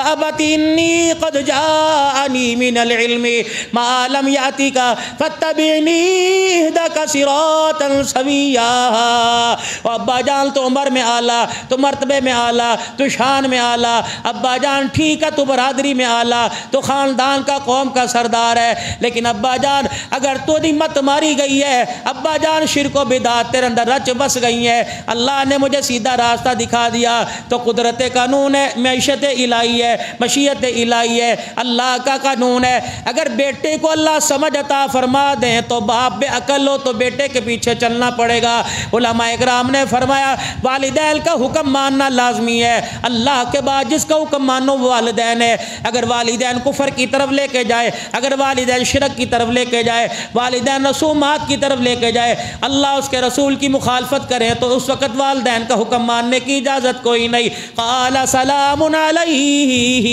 ابت انی قد جاءنی من العلم ما لم یاتک فاتبعنی اهدک صراطا سویا. ابا جان تو عمر میں اعلیٰ, تو مرتبے میں اعلیٰ, تو شان میں اعلیٰ. ابا جان ٹھیک ہے تو برادری میں اعلیٰ, تو خاندان کا قوم کا سردار ہے, لیکن ابا جان اگر تو دی مت ماری گئی ہے, ابا جان شرک و بدعت تیرے اندر رچ بس گئی ہیں, اللہ نے مجھے سیدھا راستہ دکھا دیا, تو قدرت قانون ہے, معیشت الہی ہے, مشیت الہی ہے, اللہ کا قانون ہے. اگر بیٹے کو اللہ سمجھ عطا فرما دیں تو باپ بے عقل ہو تو بیٹے کے پیچھے چلنا پڑے گا. علماء اکرام نے فرمایا والدین کا حکم ماننا لازمی ہے, اللہ کے بعد جس کا حکم مانو وہ والدین ہے. اگر والدین کفر کی طرف لے کے جائے, اگر والدین شرک کی طرف لے کے جائے, والدین رسومات کی طرف لے کے جائے, اللہ اس کے رسول کی مخالفت کریں تو اس وقت والدین کا حکم ماننے کی اجازت کوئی نہیں. قال سلام علیہ,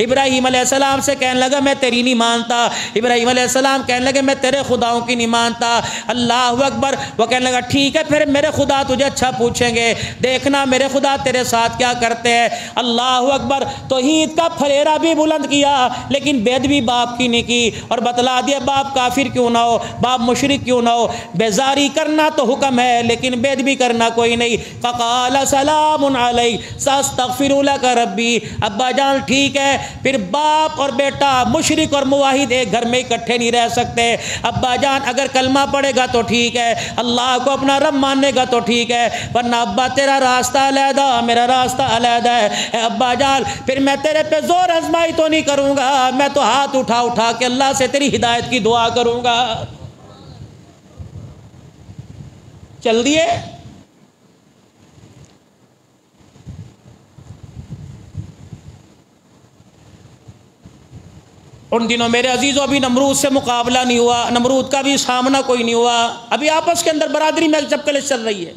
ابراہیم علیہ السلام سے کہنے لگا میں تیری نہیں مانتا. ابراہیم علیہ السلام کہنے لگے میں تیرے خداؤں کی نہیں مانتا. اللہ اکبر. وہ کہنے لگا ٹھیک ہے پھر میرے خدا تجھے اچھا پوچھیں گے, دیکھنا میرے خدا تیرے ساتھ کیا کرتے ہیں. اللہ اکبر. توحید کا پھریرا بھی بلند کیا لیکن بید بھی باپ کی نہیں کی, اور بتلا دیا باپ کافر کیوں نہ ہو, باپ مشرک کیوں نہ ہو, بیزاری کرنا تو حکم ہے لیکن بے ادبی کرنا کوئی نہیں. فقال سلام علی ساستغفر لک ربی. ابا جان ٹھیک ہے. پھر باپ اور بیٹا مشرک اور موحد ایک گھر میں اکٹھے نہیں رہ سکتے. ابا جان اگر کلمہ پڑھے گا تو ٹھیک ہے, اللہ کو اپنا رب ماننے گا تو ٹھیک ہے, ورنہ ابا تیرا راستہ علیحدہ میرا راستہ علیحدہ ہے. اے ابا جان پھر میں تیرے پہ زور آزمائی تو نہیں کروں گا, میں تو ہاتھ اٹھا اٹھا کے اللہ سے تیری ہدایت کی دعا کروں گا. چل دیے. ان دنوں میرے عزیزوں ابھی نمرود سے مقابلہ نہیں ہوا, نمرود کا بھی سامنا کوئی نہیں ہوا, ابھی آپس کے اندر برادری میں چپکلش چل رہی ہے.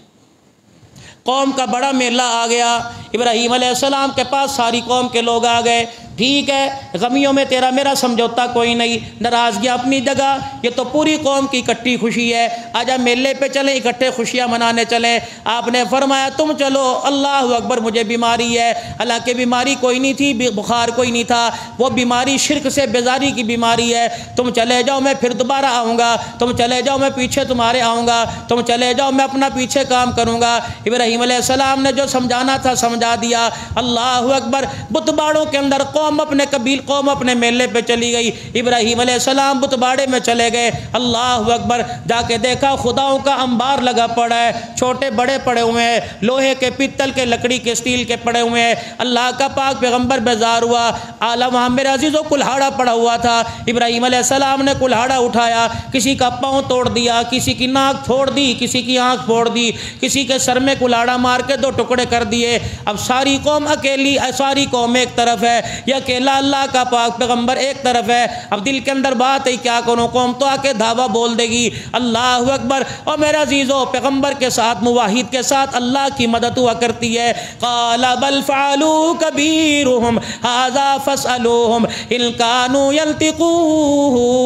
قوم کا بڑا میلہ آ گیا, ابراہیم علیہ السلام کے پاس ساری قوم کے لوگ آ گئے. ٹھیک ہے, غمیوں میں تیرا میرا سمجھوتا کوئی نہیں, ناراضگیاں اپنی جگہ, یہ تو پوری قوم کی اکٹھی خوشی ہے, آجا میلے پہ چلیں, اکٹھے خوشیاں منانے چلیں. آپ نے فرمایا تم چلو, اللہ اکبر مجھے بیماری ہے. حالانکہ بیماری کوئی نہیں تھی, بخار کوئی نہیں تھا, وہ بیماری شرک سے بیزاری کی بیماری ہے. تم چلے جاؤ میں پھر دوبارہ آؤں گا, تم چلے جاؤ میں پیچھے تمہارے آؤں گا, تم چلے جاؤ میں اپنا پیچھے کام کروں گا. ابراہیم علیہ السلام نے جو سمجھانا تھا سمجھا دیا. اللہ اکبر. بت باڑوں کے اندر قوم اپنے قبیل, قوم اپنے میلے پہ چلی گئی. ابراہیم علیہ السلام بت باڑے میں چلے گئے. اللہ اکبر. جا کے دیکھا خداؤں کا انبار لگا پڑا ہے, چھوٹے بڑے پڑے ہوئے ہیں, لوہے کے, پتل کے, لکڑی کے, اسٹیل کے پڑے ہوئے ہیں. اللہ کا پاک پیغمبر بیزار ہوا. اعلیٰ وہاں میرے عزیزوں کلہاڑا پڑا ہوا تھا. ابراہیم علیہ السلام نے کلہاڑا اٹھایا, کسی کا پاؤں توڑ دیا, کسی کی ناک پھوڑ دی, کسی کی آنکھ پھوڑ دی, کسی کے سر میں کلہاڑا مار کے 2 ٹکڑے کر دیے. اب ساری قوم اکیلی, ساری قوم ایک طرف ہے, یہ اکیلا اللہ کا پاک پیغمبر ایک طرف ہے. اب دل کے اندر بات ہے کیا کروں, قوم تو آ کے دھاوا بول دے گی. اللہ اکبر. اور میرے عزیزوں پیغمبر کے ساتھ, موحد کے ساتھ اللہ کی مدد ہوا کرتی ہے. قال بل فعلوا کبیرہم ھذا فاسألوہم ان کانوا ینطقون.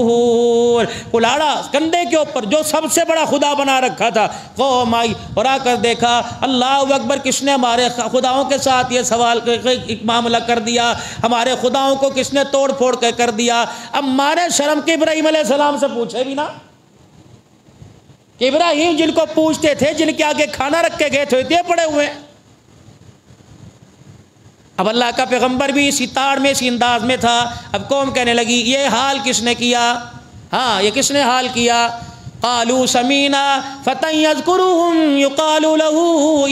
کلاڑا کندھے کے اوپر جو سب سے بڑا خدا بنا رکھا تھا, قوم آئی اور آ کر دیکھا اللہ اکبر کس نے ہمارے خداؤں کے ساتھ یہ سوال معاملہ کر دیا, ہمارے خداؤں کو کس نے توڑ پھوڑ کے کر دیا. اب مارے شرم کے ابراہیم علیہ السلام سے پوچھے بھی نا, کہ ابراہیم جن کو پوچھتے تھے, جن کے آگے کھانا رکھ کے گئے تھے, اتنے پڑے ہوئے. اب اللہ کا پیغمبر بھی اسی تاڑ میں, اسی انداز میں تھا. اب قوم کہنے لگی یہ حال کس نے کیا, ہاں یہ کس نے حال کیا. قالوا سمینا فتى يذكرهم يقال له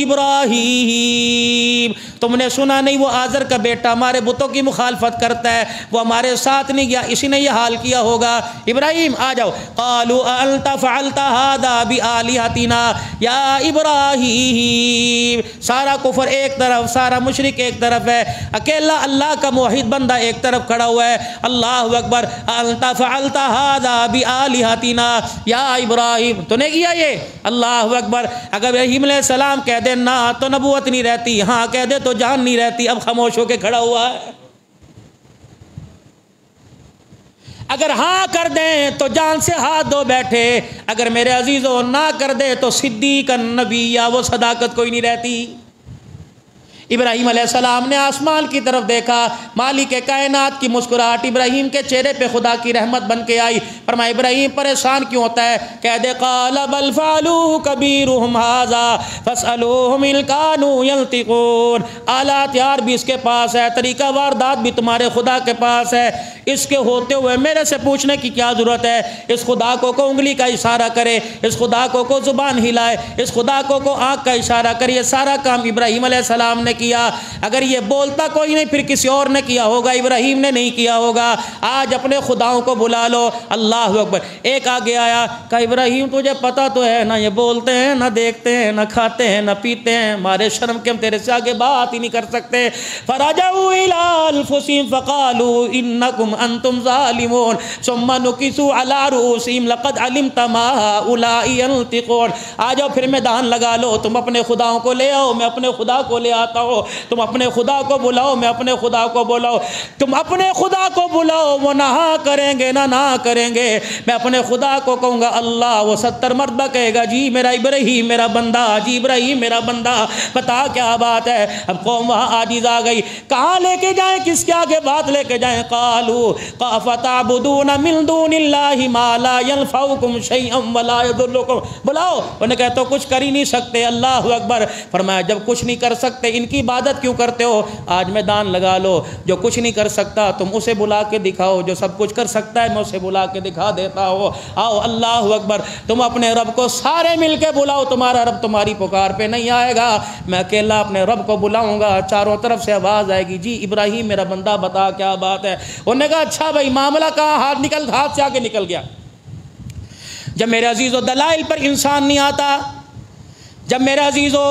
ابراہیم. تم نے سنا نہیں وہ آزر کا بیٹا ہمارے بتوں کی مخالفت کرتا ہے, وہ ہمارے ساتھ نہیں گیا, اسی نے یہ حال کیا ہوگا. ابراہیم آ جاؤ. قالوا انت فعلت هذا بآلهتنا یا ابراہیم. سارا کفر ایک طرف, سارا مشرک ایک طرف ہے, اکیلا اللہ کا موحد بندہ ایک طرف کھڑا ہوا ہے. اللہ اکبر. انت فعلت هذا بآلهتنا یا ابراہیم, تو نے کیا یہ. اللہ اکبر. اگر ابراہیم علیہ السلام کہہ دے نہ تو نبوت نہیں رہتی, ہاں کہہ دے تو جان نہیں رہتی. اب خاموش ہو کے کھڑا ہوا ہے. اگر ہاں کر دیں تو جان سے ہاتھ دھو بیٹھے, اگر میرے عزیزوں نہ کر دے تو صدیق النبی یا وہ صداقت کوئی نہیں رہتی. ابراہیم علیہ السلام نے آسمان کی طرف دیکھا, مالک کائنات کی مسکراہٹ ابراہیم کے چہرے پہ خدا کی رحمت بن کے آئی. فرمایا ابراہیم پریشان کیوں ہوتا ہے, کہہ دے قال بل فعلوا کبیرہم ھذا فاسألوہم ان کانوا ینطقون. آلات یار بھی اس کے پاس ہے, طریقہ واردات بھی تمہارے خدا کے پاس ہے, اس کے ہوتے ہوئے میرے سے پوچھنے کی کیا ضرورت ہے. اس خدا کو انگلی کا اشارہ کرے, اس خدا کو زبان ہلائے, اس خدا کو آنکھ کا اشارہ کرے. یہ سارا کام ابراہیم علیہ السلام نے کیا. اگر یہ بولتا کوئی نہیں پھر کسی اور نے کیا ہوگا, ابراہیم نے نہیں کیا ہوگا. آج اپنے خداؤں کو بلا لو. اللہ اکبر. ایک آگے آیا, کہا ابراہیم تجھے پتا تو ہے نہ یہ بولتے ہیں, نہ دیکھتے ہیں, نہ کھاتے ہیں, نہ پیتے ہیں, ہمارے شرم کے ہم تیرے سے آگے بات ہی نہیں کر سکتے. فرجعوا الى انفسهم فقالوا انکم انتم ظالمون ثم نکسوا علی رؤوسہم لقد علمت ما هؤلاء ينطقون. آ جاؤ پھر میدان لگا لو, تم اپنے خداؤں کو لے آؤ, میں اپنے خدا کو لے آتا ہوں. بلاؤ, تم اپنے خدا کو بلاؤ, میں اپنے خدا کو بلاؤ, تم اپنے خدا کو بلاؤ, وہ نہ کریں گے نہ کریں گے. میں اپنے خدا کو کہوں گا اللہ, وہ 70 مرتبہ کہے گا جی میرا ابراہیم میرا بندہ, جی ابراہیم میرا بندہ. بتا کیا بات ہے. اب قوم وہاں عاجز آ گئی, کہاں لے کے جائیں, کس کے آگے بات لے کے جائیں. قالوا فتعبدون من دون اللہ ما لا ينفعكم شيئا ولا يضركم. بلاؤ, انہیں کہتے تو کچھ کر ہی نہیں سکتے. اللہ اکبر. فرمایا جب کچھ نہیں کر سکتے ان کی عبادت کیوں کرتے ہو. آج میدان لگا لو, جو کچھ نہیں کر سکتا تم اسے بلا کے دکھاؤ, جو سب کچھ کر سکتا ہے میں اسے بلا کے دکھا دیتا ہوں. آؤ اللہ اکبر. تم اپنے رب کو سارے مل کے بلاؤ, تمہارا رب تمہاری پکار پہ نہیں آئے گا. میں اکیلا اپنے رب کو بلاؤں گا, چاروں طرف سے آواز آئے گی جی ابراہیم میرا بندہ بتا کیا بات ہے. انہوں نے کہا اچھا بھائی معاملہ کہاں, ہاتھ سے آگے نکل گیا. جب میرے عزیزو دلائل پر انسان نہیں آتا, جب میرے عزیزو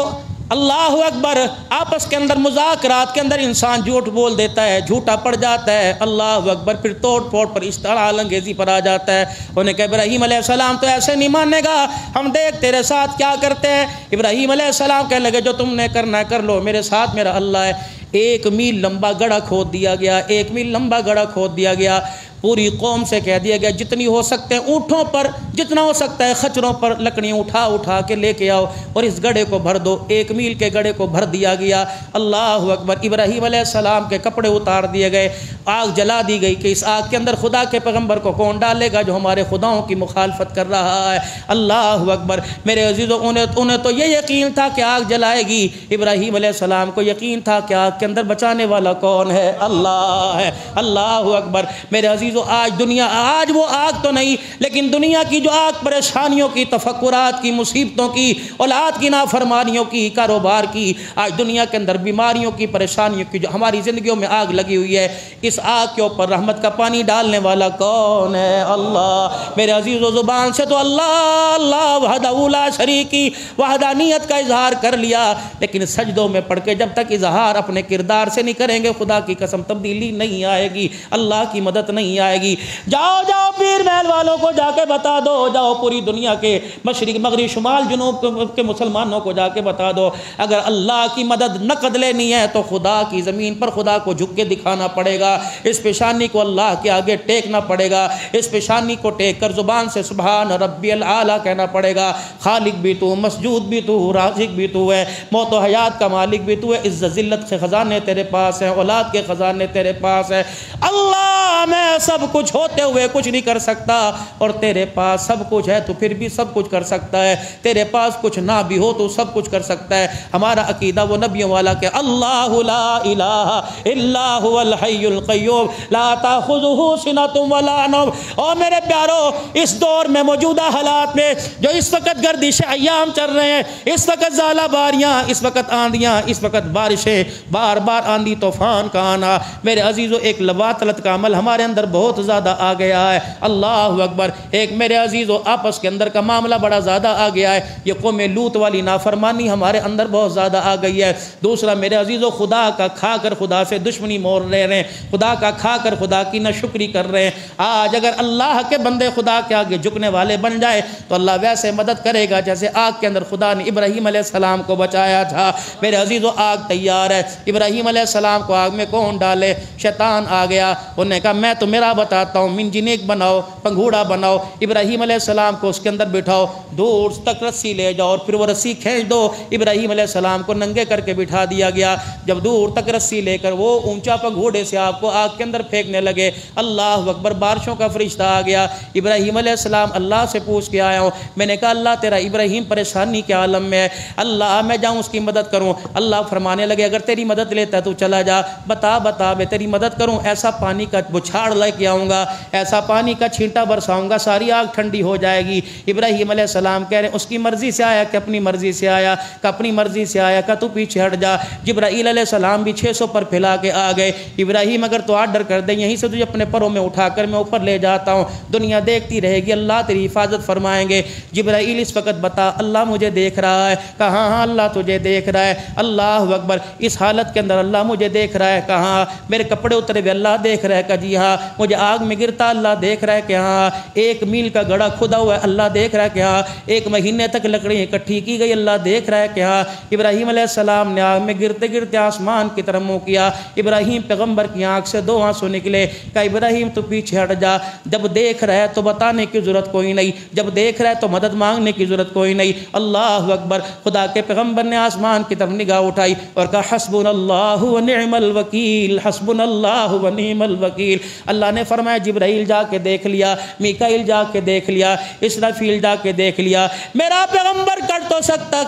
اللہ اکبر آپس کے اندر مذاکرات کے اندر انسان جھوٹ بول دیتا ہے, جھوٹا پڑ جاتا ہے, اللہ اکبر, پھر توڑ پھوڑ پر اشتعال انگیزی پر آ جاتا ہے. انہیں کہا ابراہیم علیہ السلام تو ایسے نہیں مانے گا, ہم دیکھ تیرے ساتھ کیا کرتے ہیں. ابراہیم علیہ السلام کہنے لگے جو تم نے کرنا ہے کر لو, میرے ساتھ میرا اللہ ہے. 1 میل لمبا گڑھا کھود دیا گیا, 1 میل لمبا گڑھا کھود دیا گیا. پوری قوم سے کہہ دیا گیا جتنی ہو سکتے ہیں اونٹوں پر, جتنا ہو سکتا ہے خچروں پر لکڑیاں اٹھا کے لے کے آؤ اور اس گڑھے کو بھر دو. 1 میل کے گڑھے کو بھر دیا گیا. اللہ اکبر. ابراہیم علیہ السلام کے کپڑے اتار دیے گئے, آگ جلا دی گئی کہ اس آگ کے اندر خدا کے پیغمبر کو کون ڈالے گا جو ہمارے خداؤں کی مخالفت کر رہا ہے. اللہ اکبر. میرے عزیزوں انہیں تو یہ یقین تھا کہ آگ جلائے گی. ابراہیم علیہ السلام کو یقین تھا کہ آگ کے اندر بچانے والا کون ہے, اللہ ہے. اللہ اکبر. میرے عزیزوں آج وہ آگ تو نہیں, لیکن دنیا کی جو آگ پریشانیوں کی, تفکرات کی, مصیبتوں کی, اولاد کی نافرمانیوں کی, کاروبار کی, آج دنیا کے اندر بیماریوں کی, پریشانیوں کی جو ہماری زندگیوں میں آگ لگی ہوئی ہے, اس آگ کے اوپر رحمت کا پانی ڈالنے والا کون ہے, اللہ. میرے عزیز و زبان سے تو اللہ اللہ وحدہ لا شریک کی وحدانیت کا اظہار کر لیا, لیکن سجدوں میں پڑھ کے جب تک اظہار اپنے کردار سے نہیں کریں گے خدا کی قسم تبدیلی نہیں آئے گی, اللہ کی مدد نہیں آئے گی. جاؤ پیر محل والوں کو جا کے بتا دو, جاؤ پوری دنیا کے مشرق مغرب شمال جنوب کے مسلمانوں کو جا کے بتا دو, اگر اللہ کی مدد نقد لینی ہے تو خدا کی زمین پر خدا کو جھک کے دکھانا پڑے گا. اس پیشانی کو اللہ کے آگے ٹیکنا پڑے گا, اس پیشانی کو ٹیک کر زبان سے سبحان ربی العالی کہنا پڑے گا. خالق بھی تو, مسجود بھی تو, رازق بھی تو ہے, موت و حیات کا مالک بھی تو ہے, عزت ذلت کے خزانے تیرے پاس ہیں, اولاد کے خزانے تیرے پاس ہے. اللہ میں سب کچھ ہوتے ہوئے کچھ نہیں کر سکتا, اور تیرے پاس سب کچھ ہے تو پھر بھی سب کچھ کر سکتا ہے. تیرے پاس کچھ نہ بھی ہو تو سب کچھ کر سکتا ہے. ہمارا عقیدہ وہ نبیوں والا کہ اللہ لا الہ الا هو الحی القیوم لا تاخذہ سنۃ ولا نوم. اور میرے پیارو, اس دور میں موجودہ حالات میں جو اس وقت گردش ایام چل رہے ہیں, اس وقت زالہ باریاں, اس وقت آندیاں, اس وقت بارشیں, بار بار آندھی طوفان کا آنا, میرے عزیزو ایک لواطلت کا عمل ہمارے اندر بہت زیادہ آ گیا ہے. اللہ اکبر. ایک میرے عزیزو آپس کے اندر کا معاملہ بڑا زیادہ آ گیا ہے, یہ قوم لوط والی نافرمانی ہمارے اندر بہت زیادہ آ گئی ہے. دوسرا میرے عزیزو خدا کا کھا کر خدا سے دشمنی مول لے رہے ہیں, خدا کا کھا کر خدا کی ناشکری کر رہے ہیں. آج اگر اللہ کے بندے خدا کے آگے جھکنے والے بن جائے تو اللہ ویسے مدد کرے گا جیسے آگ کے اندر خدا نے ابراہیم علیہ السلام کو بچایا تھا. میرے عزیزو آگ تیار ہے. ابراہیم علیہ السلام کو آگ میں کون ڈالے؟ شیطان آ گیا. انہوں نے کہا میں تو میرا بتاتا ہوں, منجنیک بناؤ, پنگھوڑا بناؤ, ابراہیم علیہ السلام کو اس کے اندر بٹھاؤ, دور تک رسی لے جاؤ اور پھر وہ رسی کھینچ دو. ابراہیم علیہ السلام کو ننگے کر کے بٹھا دیا گیا. جب دور تک رسی لے کر وہ اونچا پنگھوڑے سے آپ کو آگ کے اندر پھینکنے لگے, اللہ اکبر, بارشوں کا فرشتہ آ گیا. ابراہیم علیہ السلام اللہ سے پوچھ کے آیا ہوں, میں نے کہا اللہ تیرا ابراہیم پریشانی کے عالم میں ہے, اللہ میں جاؤں اس کی مدد کروں. اللہ فرمانے لگے اگر تیری مدد لیتا ہے تو چلا جا, بتا میں تیری مدد کروں. ایسا پانی کا بچھاڑ لے کے آؤں گا, ایسا پانی کا چھینٹا برساؤں گا, ساری آگ ٹھنڈی ہو جائے گی. ابراہیم علیہ السلام کہہ رہے ہیں اس کی مرضی سے آیا کہ اپنی مرضی سے آیا؟ کہ اپنی مرضی سے آیا. کہ تو پیچھے ہٹ جا. جبرائیل علیہ السلام بھی 600 پر پھیلا کے آ گئے. ابراہیم اگر تو آرڈر کر دے یہیں سے تجھے اپنے پروں میں اٹھا کر میں اوپر لے جاتا ہوں, دنیا دیکھتی رہے گی, اللہ تیری حفاظت فرمائیں گے. جبرائیل اس وقت بتا اللہ مجھے دیکھ رہا ہے. کہاں ہاں اللہ تجھے دیکھ رہا ہے. اللہ اکبر. اس حالت کے اندر اللہ مجھے دیکھ رہا ہے. کہاں میرے کپڑے اترے ہوئے اللہ دیکھ رہا ہے. کہ جی ہاں مجھے آگ میں گرتا اللہ دیکھ رہا ہے کہ ہاں 1 میل کا گڑھا کھدا ہوا ہے، اللہ دیکھ رہا ہے کہ ہاں 1 مہینے تک لکڑی اکٹھی کی گئی، اللہ دیکھ رہا ہے کہ ہاں ابراہیم علیہ السلام نے آگ میں گرتے گرتے آسمان کی طرف منہ کیا، ابراہیم پیغمبر کی آنکھ سے 2 آنسو نکلے، کہا ابراہیم تو پیچھے ہٹ جا، جب دیکھ رہا ہے تو بتانے کی ضرورت کوئی نہیں، جب دیکھ رہا ہے تو مدد مانگنے کی ضرورت کوئی نہیں۔ اللہ اکبر، خدا کے پیغمبر نے آسمان کی طرف نگاہ اٹھائی اور کہا حسبنا اللہ و نعم الوکیل، حسبنا اللہ و نعم الوکیل۔ اللہ نے فرمایا جبرائیل جا کے دیکھ لیا، میکائیل جا کے دیکھ لیا، اسرافیل جا کے دیکھ لیا، میرا پیغمبر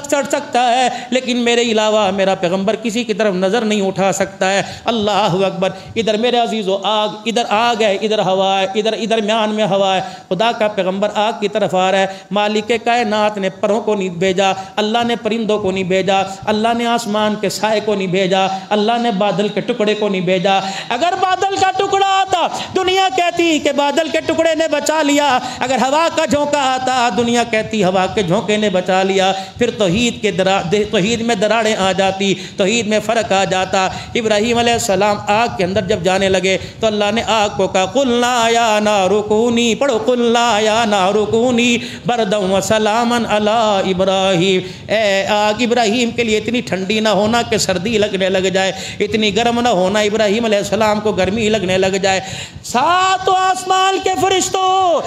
چڑھ سکتا ہے لیکن میرے علاوہ میرا پیغمبر کسی کی طرف نظر نہیں اٹھا سکتا ہے۔ اللہ اکبر، ادھر میرے عزیزو ادھر آگ ہے، ادھر ہوا ہے، ادھر میان میں ہوا ہے، خدا کا پیغمبر آگ کی طرف آ رہا ہے۔ مالک کائنات نے پروں کو نہیں بھیجا، اللہ نے پرندوں کو نہیں بھیجا، اللہ نے آسمان کے سائے کو نہیں بھیجا، اللہ نے بادل کے ٹکڑے کو نہیں بھیجا۔ اگر بادل کا ٹکڑا آتا دنیا کہتی کہ بادل کے ٹکڑے نے بچا لیا، اگر ہوا کا جھونکا آتا دنیا کہتی ہوا کے جھونکے نے بچا لیا، پھر توحید میں دراڑیں آ جاتی، توحید میں فرق آ جاتا۔ ابراہیم علیہ السلام آگ کے اندر جب جانے لگے تو اللہ نے آگ کو کہا قلنا یا نار کونی، پڑھو قلنا یا نار کونی بردا و سلاما علی ابراہیم، اے آگ ابراہیم کے لیے اتنی ٹھنڈی نہ ہونا کہ سردی لگنے لگ جائے، اتنی گرم نہ ہونا ابراہیم علیہ السلام کو گرمی لگنے لگ جائے۔ ساتوں آسمان کے فرشتوں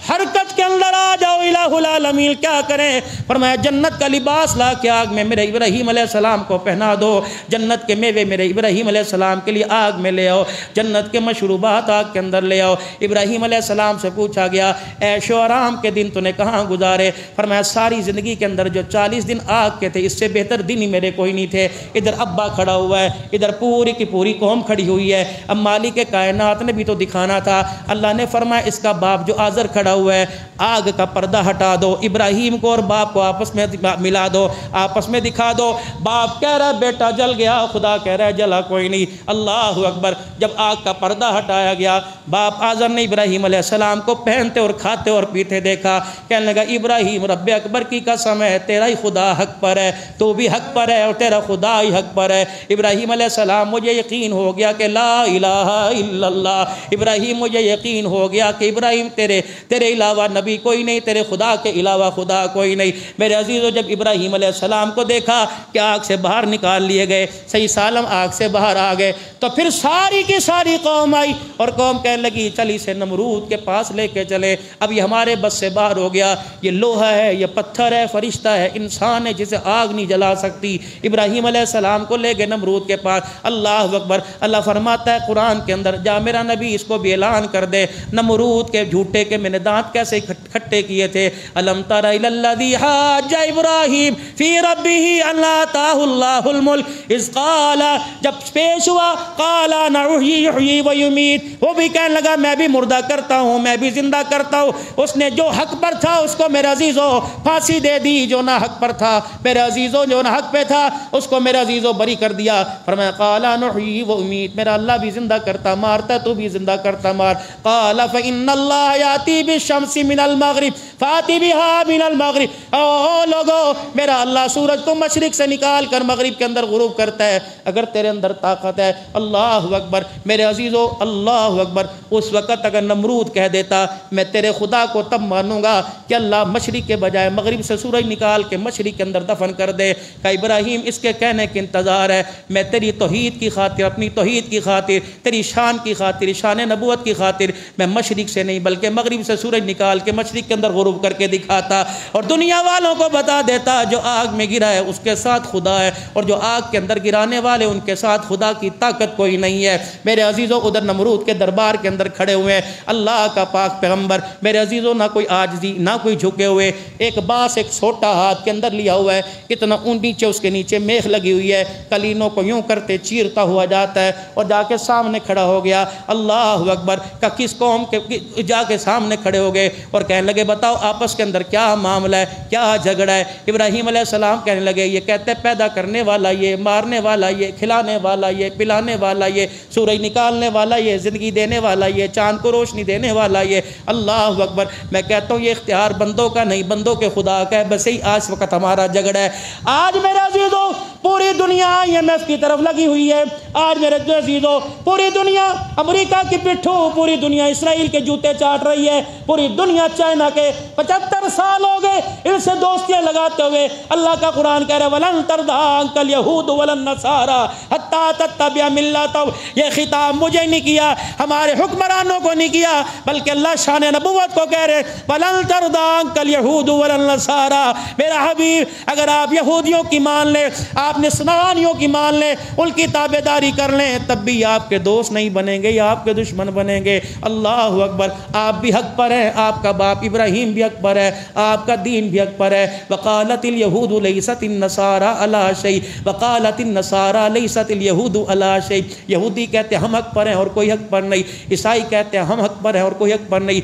حرکت کے اندر آ جاؤ، الہ العالمین کیا کریں؟ فرمایا جنت کا لباس لا کے آگ میں میرے ابراہیم علیہ السلام کو پہنا دو، جنت کے میوے میرے ابراہیم علیہ السلام کے لیے آگ میں لے آؤ، جنت کے مشروبات آگ کے اندر لے آؤ۔ ابراہیم علیہ السلام سے پوچھا گیا عیش و آرام کے دن تو نے کہاں گزارے؟ فرمایا ساری زندگی کے اندر جو 40 دن آگ کے تھے اس سے بہتر دن ہی میرے کوئی نہیں تھے۔ ادھر ابا کھڑا ہوا ہے، ادھر پوری کی پوری قوم کھڑی ہوئی ہے، اب مالک کائنات نے بھی تو دکھانا تھا۔ اللہ نے فرمایا اس کا باپ جو آزر کھڑا ہوا ہے آگ کا پردہ ہٹا دو، ابراہیم کو اور باپ کو آپس میں ملا دو، آپس میں دکھا دو۔ باپ کہہ رہا ہے بیٹا جل گیا، خدا کہہ رہا ہے جلا کوئی نہیں۔ اللہ اکبر، جب آگ کا پردہ ہٹایا گیا باپ آزر نے ابراہیم علیہ السلام کو پہنتے اور کھاتے اور پیتے دیکھا، کہنے لگا ابراہیم رب اکبر کی قسم ہے تیرا ہی خدا حق پر ہے، تو بھی حق پر ہے اور تیرا خدا ہی حق پر ہے۔ ابراہیم علیہ السلام مجھے یقین ہو گیا کہ لا الہ الا اللہ، ابراہیم مجھے یقین ہو گیا کہ ابراہیم تیرے علاوہ نبی کوئی نہیں، تیرے خدا کے علاوہ خدا کوئی نہیں۔ میرے عزیزو جب ابراہیم علیہ السلام کو دیکھا کہ آگ سے باہر نکال لیے گئے، صحیح سالم آگ سے باہر آ گئے، تو پھر ساری کی ساری قوم آئی اور قوم کہنے لگی چل اسے نمرود کے پاس لے کے چلے، اب یہ ہمارے بس سے باہر ہو گیا، یہ لوہا ہے، یہ پتھر ہے، فرشتہ ہے، انسان ہے جسے آگ نہیں جلا سکتی۔ ابراہیم علیہ السلام کو لے گئے نمرود کے پاس۔ اللہ اکبر، اللہ فرماتا ہے قرآن کے اندر جا میرا نبی اس کو بھی اعلان کر دے نمرود کے جھوٹے کے میں نے دانت کیسے کھٹے کیے تھے۔ الم تر الی الذی حاج ابراہیم فی ربہ ان آتاہ اللہ الملک اذ قال، جب پیش ہوا قال انا احیی و یمیت، وہ بھی کہنے لگا میں بھی مردہ کرتا ہوں، میں بھی زندہ کرتا ہوں۔ اس نے جو حق پر تھا اس کو میرے عزیزو پھانسی دے دی، جو نہ حق پر تھا میرے عزیزو جو نہ حق پہ تھا اس کو میرے عزیزو بری کر دیا۔ فرمایا قال انا احیی و امیت، میرا اللہ بھی زندہ کرتا مارتا، تو بھی زندہ کرتا مار۔ قال فإن اللہ یاتی بالشمس من المغرب فاتی بہا من المغرب، او لوگو میرا اللہ سورج کو مشرق سے نکال کر مغرب کے اندر غروب کرتا ہے، اگر تیرے اندر طاقت ہے۔ اللہ اکبر، میرے عزیزو اللہ اکبر، اس وقت اگر نمرود کہہ دیتا میں تیرے خدا کو تب مانوں گا کہ اللہ مشرق کے بجائے مغرب سے سورج نکال کے مشرق کے اندر دفن کر دے، کہ ابراہیم اس کے کہنے کے انتظار ہے، میں تیری توحید کی خاطر، اپنی توحید کی خاطر، تیری شان کی خاطر، شان نبوت کی خاطر میں مشرق سے نہیں بلکہ مغرب سے سورج نکال کے مشرق کے اندر غروب کر کے دکھاتا اور دنیا والوں کو بتا دیتا جو آگ میں گرا ہے اس کے ساتھ خدا ہے اور جو آگ کے اندر گرانے والے ان کے ساتھ خدا کی طاقت کوئی نہیں ہے۔ میرے عزیزوں ادھر نمرود کے دربار کے اندر کھڑے ہوئے ہیں اللہ کا پاک پیغمبر، میرے عزیزوں نہ کوئی عاجزی نہ کوئی جھکے ہوئے، ایک باس ایک چھوٹا ہاتھ کے اندر لیا ہوا ہے، اتنا نیچے اس کے نیچے میخ لگی ہوئی ہے، کلینوں کو یوں کرتے چیرتا ہوا جاتا ہے اور جا کے سامنے کھڑا ہو گیا۔ اللہ اکبر، کا کس قوم کے جا کے سامنے کھڑے ہو گئے اور کہنے لگے بتاؤ آپس کے اندر کیا معاملہ ہے, کیا جھگڑا ہے؟ ابراہیم علیہ السلام کہنے لگے یہ کہتے پیدا کرنے والا یہ, مارنے والا یہ, کھلانے والا یہ, پلانے والا یہ, سورج نکالنے والا یہ, زندگی دینے والا یہ, چاند کو روشنی دینے والا یہ. اللہ اکبر. میں کہتا ہوں یہ اختیار بندوں کا نہیں, بندوں کے خدا کا ہے. بس یہی آج وقت ہمارا جھگڑا ہے. آج میرے عزیزوں پوری دنیا IMF کی طرف لگی ہوئی ہے. آج میرے عزیزوں پوری دنیا امریکہ کی پٹھوں, پوری دنیا اسرائیل کے جوتے چاٹ رہی ہے. پوری دنیا چائنا کے 75 سال ہو گئے ان سے دوستیاں لگاتے ہوئے. اللہ کا قرآن کہہ رہا ہے وَلَن تَرْضَىٰ عَنكَ الْيَهُودُ وَلَا النَّصَارَىٰ حَتَّىٰ تَتَّبِعَ مِلَّتَهُمْ. یہ خطاب مجھے نہیں کیا, ہمارے حکمرانوں کو نہیں کیا, بلکہ اللہ شان نبوت کو کہہ رہے وَلَن تَرْضَىٰ عَنكَ الْيَهُودُ وَلَا النَّصَارَىٰ. میرا حبیب اگر آپ یہودیوں کی مان لیں, آپ نصرانیوں کی مان لیں, ان کی تابعداری کر لیں, تب بھی آپ کے دوست نہیں بنیں گے, یا آپ کے دشمن بنیں گے. اللہ اکبر. آپ بھی حق پر ہیں, آپ کا باپ ابراہیم بھی حق پر ہے, آپ کا دین بھی حق پر ہے. وقالت اليہود لیست النصارى علی شیء وقالت النصارى لیست اليہود علی شیء. یہودی کہتے ہیں ہم حق پر ہیں اور کوئی حق پر نہیں, عیسائی کہتے ہیں ہم حق پر ہیں اور کوئی حق پر نہیں,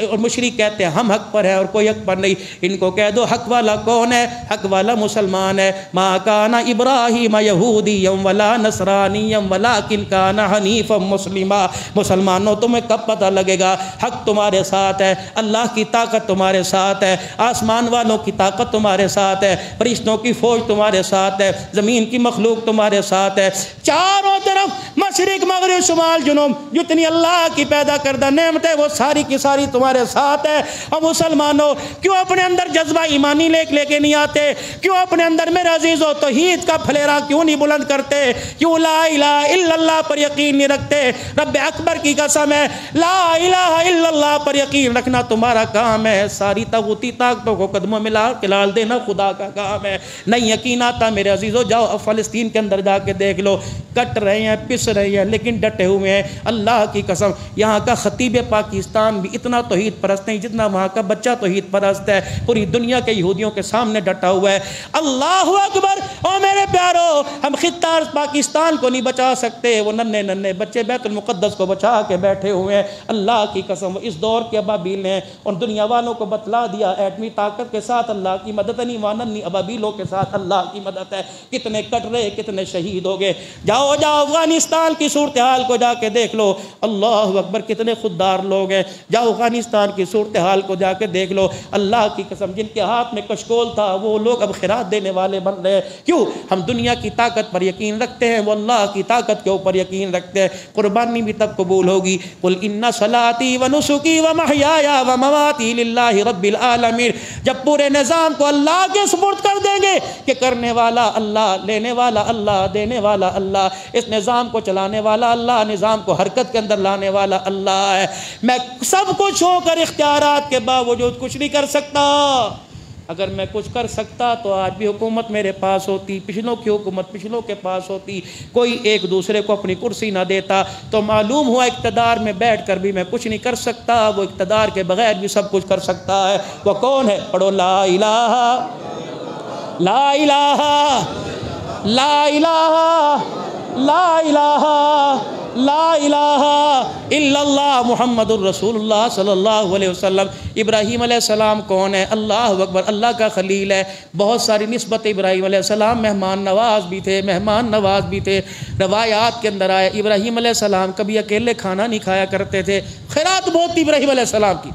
اور مشرک کہتے ہیں ہم حق پر ہیں اور کوئی حق پر نہیں. ان کو کہہ دو حق والا کون ہے؟ حق والا مسلمان ہے. ما کان ابراہیم یہودیا ولا نصرانیا ولکن کان حنیفا مسلما. مسلمانوں تمہیں کب پتہ لگے گا حق تمہارے ساتھ ہے, اللہ کی طاقت تمہارے ساتھ ہے, آسمان والوں کی طاقت تمہارے ساتھ ہے, فرشتوں کی فوج تمہارے ساتھ ہے, زمین کی مخلوق تمہارے ساتھ ہے. چاروں طرف مشرق مغرب شمال جنوب جتنی اللہ کی پیدا کردہ نعمت ہے وہ ساری کی ساری تمہارے ساتھ ہے. اور مسلمانوں کیوں اپنے اندر جذبہ ایمانی لے کے نہیں آتے؟ کیوں اپنے اندر میرے عزیزو توحید کا پھلیرا کیوں نہیں بلند کرتے؟ کیوں لا الہ الا اللہ پر یقین نہیں رکھتے؟ رب اکبر کی قسم ہے لا الہ الا اللہ پر یقین رکھنا تمہارا کام ہے, ساری طاغوتی طاقتوں کو قدموں میں لال دینا خدا کا کام ہے. نہیں یقین آتا میرے عزیزو, جاؤ فلسطین کے اندر جا کے دیکھ لو, کٹ رہے ہیں, پس رہے ہیں, لیکن ڈٹے ہوئے ہیں. اللہ کی قسم یہاں کا خطیب پاکستان بھی اتنا توحید پرست نہیں جتنا وہاں کا بچہ توحید پرست ہے. پوری دنیا کے یہودیوں کے سامنے ڈٹا ہوا ہے. اللہ اکبر. او میرے پیارو, ہم خطہ پاکستان کو نہیں بچا سکتے, وہ ننھے بچے بیت المقدس کو بچا کے بیٹھے ہوئے ہیں. اللہ کی قسم اس دور کے ابابیل نے اور دنیا والوں کو بتلا دیا ایٹمی طاقت کے ساتھ اللہ کی مدد نہیں, واننی ابابیلوں کے ساتھ اللہ کی مدد ہے. کتنے کٹ رہے, کتنے شہید ہو گئے. جاؤ افغانستان کی صورتحال کو جا کے دیکھ لو. اللہ اکبر. کتنے خوددار لوگ ہیں. جاؤ افغانستان کی صورتحال کو جا کے دیکھ لو. اللہ کی قسم جن کے ہاتھ میں کشکول تھا وہ لوگ اب خیرات دینے والے بن رہے. کیوں؟ ہم دنیا کی طاقت پر یقین رکھتے ہیں, وہ اللہ کی طاقت کے اوپر یقین رکھتے ہیں. قربانی بھی تب قبول ہوگی. قل ان صلاتی و نسکی و محیای و مماتی للہ رب العالمین. جب پورے نظام کو اللہ کے سپرد کر دیں گے کہ کرنے والا اللہ, لینے والا اللہ, دینے والا اللہ, اس نظام کو چلانے والا اللہ, نظام کو حرکت کے اندر لانے والا اللہ ہے. میں سب کچھ ہو کر اختیارات کے باوجود کچھ نہیں کر سکتا. اگر میں کچھ کر سکتا تو آج بھی حکومت میرے پاس ہوتی, پچھلوں کی حکومت پچھلوں کے پاس ہوتی, کوئی ایک دوسرے کو اپنی کرسی نہ دیتا. تو معلوم ہوا اقتدار میں بیٹھ کر بھی میں کچھ نہیں کر سکتا, وہ اقتدار کے بغیر بھی سب کچھ کر سکتا ہے. وہ کون ہے؟ پڑھو لا الہ لا الہ لا الہ لا الہ لا الہ الا اللہ محمد الرسول اللہ صلی اللہ علیہ وسلم. ابراہیم علیہ السلام کون ہے؟ اللہ اکبر. اللہ کا خلیل ہے. بہت ساری نسبت ابراہیم علیہ السلام مہمان نواز بھی تھے, مہمان نواز بھی تھے. روایات کے اندر آئے ابراہیم علیہ السلام کبھی اکیلے کھانا نہیں کھایا کرتے تھے. خیرات بہت تھی ابراہیم علیہ السلام کی,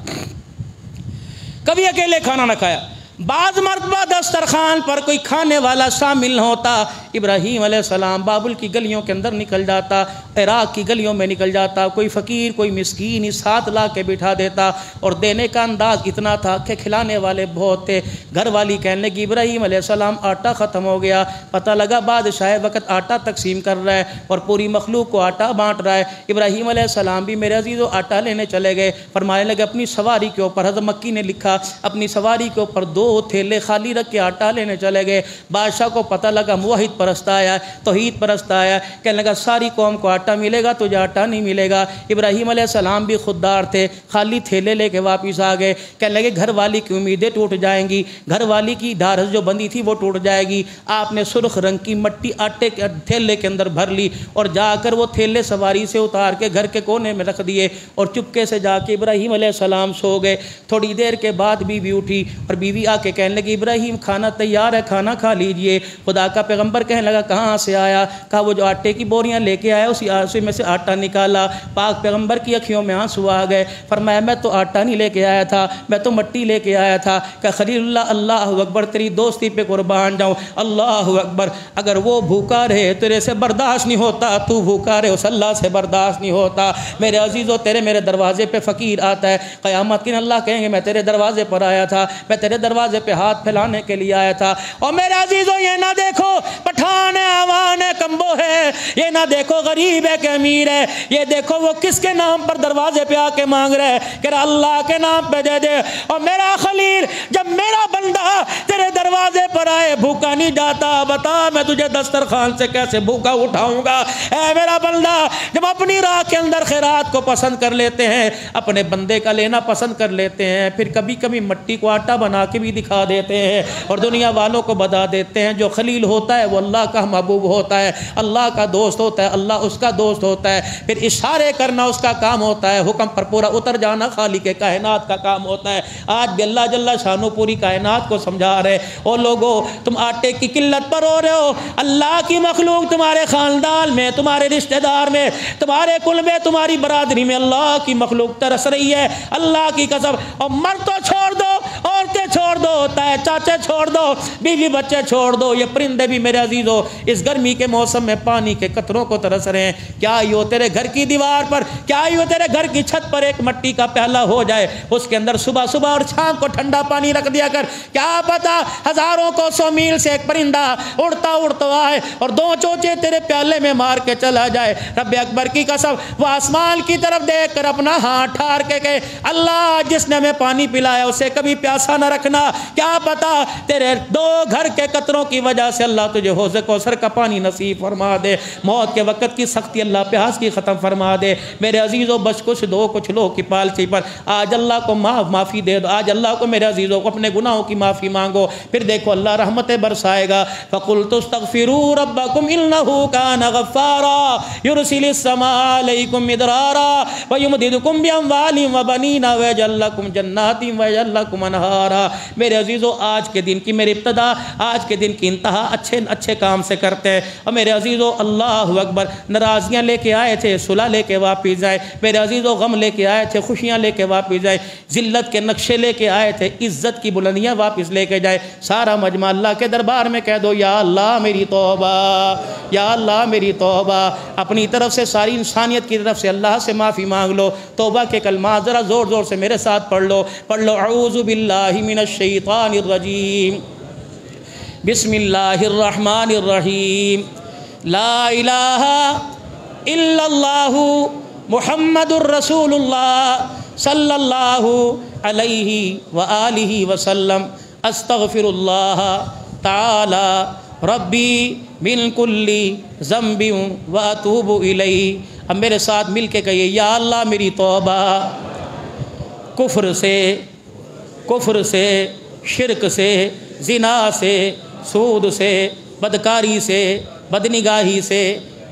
کبھی اکیلے کھانا نہ کھایا. بعض مرتبہ دسترخوان پر کوئی کھانے والا شامل نہ ہوتا. ابراہیم علیہ السلام بابل کی گلیوں کے اندر نکل جاتا, عراق کی گلیوں میں نکل جاتا, کوئی فقیر کوئی مسکین ہی ساتھ لا کے بٹھا دیتا. اور دینے کا انداز اتنا تھا کہ کھلانے والے بہت تھے. گھر والی کہنے لگی ابراہیم علیہ السلام آٹا ختم ہو گیا. پتہ لگا بادشاہ وقت آٹا تقسیم کر رہا ہے اور پوری مخلوق کو آٹا بانٹ رہا ہے. ابراہیم علیہ السلام بھی میرے عزیزو آٹا لینے چلے گئے. فرمانے لگے اپنی سواری کے اوپر, حضرت مکی نے لکھا, اپنی سواری کے اوپر 2 تھیلے خالی رکھ کے آٹا لینے چلے گئے۔ بادشاہ کو پتہ لگا موحد پرست آیا ہے، توحید پرست آیا ہے، کہنے لگا ساری قوم کو آٹا ملے گا، تجھے آٹا نہیں ملے گا۔ ابراہیم علیہ السلام بھی خوددار تھے، خالی تھیلے لے کے واپس آ گئے، کہنے لگے گھر والی کی امیدیں ٹوٹ جائیں گی، گھر والی کی ڈھارس جو بندی تھی وہ ٹوٹ جائے گی۔ آپ نے سرخ رنگ کی مٹی آٹے کے تھیلے کے اندر بھر لی اور جا کر وہ تھیلے سواری سے اتار کے گھر کے کونے میں رکھ دیے اور چپکے سے جا کے ابراہیم علیہ السلام سو گئے۔ تھوڑی دیر کے بعد بیوی اٹھی اور بیوی آ کے کہنے لگی ابراہیم کھانا تیار ہے، کھانا کھا لیجئے۔ خدا کا پیغمبر کہنے لگا کہاں سے آیا؟ کہا وہ جو آٹے کی بوریاں لے کے آیا اسی میں سے آٹا نکالا۔ پاک پیغمبر کی اکھیوں میں آنسو آ گئے، فرمایا میں تو آٹا نہیں لے کے آیا تھا، میں تو مٹی لے کے آیا تھا۔ کہ خلیل اللہ اللہ اکبر، تیری دوستی پہ قربان جاؤں، اللہ اکبر، اگر وہ بھوکا رہے تیرے سے برداشت نہیں ہوتا، تو بھوکا رہے اس اللہ سے برداشت نہیں ہوتا۔ میرے عزیزو تیرے میرے دروازے پہ فقیر آتا ہے، قیامت کے دن اللہ کہیں گے میں تیرے دروازے پر آیا تھا، میں تیرے دروازے پہ ہاتھ پھیلانے کے لیے آیا تھا۔ اور میرے عزیزو یہ نہ دیکھو پٹھان ہے، عوان ہے، کمبو ہے، یہ نہ دیکھو غریب ہے کہ امیر ہے، یہ دیکھو وہ کس کے نام پر دروازے پہ آ کے مانگ رہے ہے کہ اللہ کے نام پہ دے دے۔ اور میرا خلیل جب میرا بندہ تیرے دروازے پر آئے بھوکا نہیں جاتا، بتا میں تجھے دسترخوان سے کیسے بھوکا اٹھاؤں گا؟ اے میرا بندہ جب اپنی راہ کے اندر خیرات کو پسند کر لیتے ہیں، اپنے بندے کا لینا پسند کر لیتے ہیں، پھر کبھی کبھی مٹی کو آٹا بنا کے بھی دکھا دیتے ہیں اور دنیا والوں کو بتا دیتے ہیں جو خلیل ہوتا ہے وہ اللہ کا محبوب ہوتا ہے، اللہ کا دوست ہوتا ہے، اللہ اس کا دوست ہوتا ہے، پھر اشارے کرنا اس کا کام ہوتا ہے، حکم پر پورا اتر جانا خالق کائنات کا کام ہوتا ہے۔ آج بھی اللہ جل شانو پوری کائنات کو سمجھا رہے او لوگو تم آٹے کی قلت پر ہو رہے ہو، اللہ کی مخلوق تمہارے خاندان میں، تمہارے رشتہ دار میں، تمہارے کل میں، تمہاری برادری میں اللہ کی مخلوق ترس رہی ہے، اللہ کی قسم۔ اور مرد تو چھوڑ دو، عورتیں چھوڑ دو، تائے چاچے چھوڑ دو، بیوی بچے چھوڑ دو، یہ پرندے بھی میرے عزیزو اس گرمی کے موسم میں پانی کے قطروں کو ترس رہے ہیں۔ کیا یوں تیرے گھر کی دیوار پر، کیا یوں تیرے گھر کی چھت پر ایک مٹی کا پیالہ ہو جائے، اس کے اندر صبح صبح اور شام کو ٹھنڈا پانی رکھ دیا کر، کیا پتا ہزاروں کو 100 میل سے ایک پرندہ اڑتا اڑتا آئے اور 2 چوچے تیرے پیالے میں مار کے چلا جائے۔ رب اکبر کی قسم وہ آسمان کی طرف دیکھ کر اپنا ہاتھ ٹھار کے کہے اللہ جس نے ہمیں پانی پلایا اسے کبھی پیاسا نہ رکھنا، کیا پتا تیرے 2 گھر کے قطروں کی وجہ سے اللہ تجھے حوض کوثر کا پانی نصیب فرما دے، موت کے وقت کی سختی اللہ پیاس کی ختم فرما دے۔ میرے عزیزو بس کچھ دو کچھ لو کی پالسی پر آج اللہ کو معافی دے دو، آج اللہ کو میرے عزیزوں کو اپنے گناہوں کی معافی مانگو، پھر دیکھو اللہ رحمتیں برسائے گا۔ فَقُلْتُ اسْتَغْفِرُوا رَبَّكُمْ إِنَّهُ كَانَ غَفَّارًا يُرْسِلِ السَّمَاءَ عَلَيْكُمْ مِدْرَارًا وَيُمْدِدْكُمْ بِأَمْوَالٍ وَبَنِينَ وَيَجْعَلْ لَكُمْ جَنَّاتٍ وَيَجْعَلْ لَكُمْ أَنْهَارًا۔ میرے عزیزو آج کے دن کی میری ابتدا، آج کے دن کی انتہا اچھے کام سے کرتے ہیں۔ اور میرے عزیزو اللہ اکبر، ناراضیاں لے کے آئے تھے صلح لے کے واپس جائے، میرے عزیزو غم لے کے آئے تھے خوشیاں لے کے واپس جائے، ذلت کے نقشے لے کے آئے تھے عزت کی بلندیاں واپس لے کے جائے۔ سارا مجمع اللہ کے دربار میں کہہ دو یا اللہ میری توبہ، یا اللہ میری توبہ۔ اپنی طرف سے ساری انسانیت کی طرف سے اللہ سے معافی مانگ لو، توبہ کے کلمات ذرا زور زور سے میرے ساتھ پڑھ لو، اعوذ باللہ من الشیطان الرجیم، بسم اللہ الرحمن الرحیم، لا الہ الا اللہ محمد الرسول اللہ صلی اللہ علیہ وآلہ وسلم، استغفر اللہ تعالی ربی من کل ذنب واتوب الیہ۔ اب میرے ساتھ مل کے کہیے یا اللہ میری توبہ، کفر سے، شرک سے، زنا سے، سود سے، بدکاری سے، بدنگاہی سے،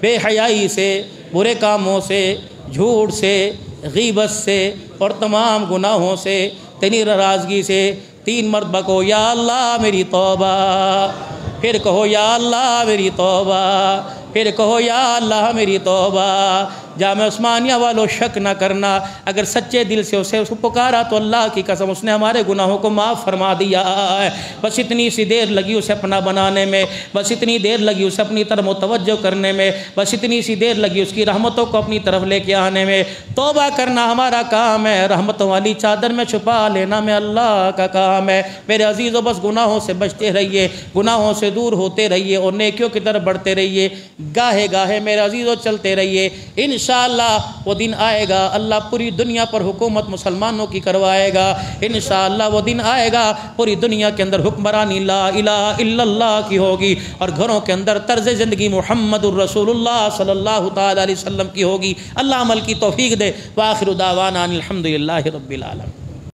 بے حیائی سے، برے کاموں سے، جھوٹ سے، غیبت سے اور تمام گناہوں سے، تیری ناراضگی سے 3 مرتبہ کہو یا اللہ میری توبہ، پھر کہو یا اللہ میری توبہ، پھر کہو یا اللہ میری توبہ۔ جامع عثمانیہ والو شک نہ کرنا، اگر سچے دل سے اسے پکارا تو اللہ کی قسم اس نے ہمارے گناہوں کو معاف فرما دیا ہے۔ بس اتنی سی دیر لگی اسے اپنا بنانے میں، بس اتنی دیر لگی اسے اپنی طرف متوجہ کرنے میں، بس اتنی سی دیر لگی اس کی رحمتوں کو اپنی طرف لے کے آنے میں۔ توبہ کرنا ہمارا کام ہے، رحمتوں والی چادر میں چھپا لینا میں اللہ کا کام ہے۔ میرے عزیزو بس گناہوں سے بچتے رہیے، گناہوں سے دور ہوتے رہیے اور نیکیوں کی طرف بڑھتے رہیے۔ گاہے گاہے میرے عزیزوں چلتے رہیے، انشاءاللہ وہ دن آئے گا اللہ پوری دنیا پر حکومت مسلمانوں کی کروائے گا، انشاءاللہ وہ دن آئے گا پوری دنیا کے اندر حکمرانی لا الہ الا اللہ کی ہوگی، اور گھروں کے اندر طرز زندگی محمد الرسول اللہ صلی اللہ تعالی علیہ وسلم کی ہوگی۔ اللہ عمل کی توفیق دے۔ وآخر دعوانا الحمدللہ رب العالمین۔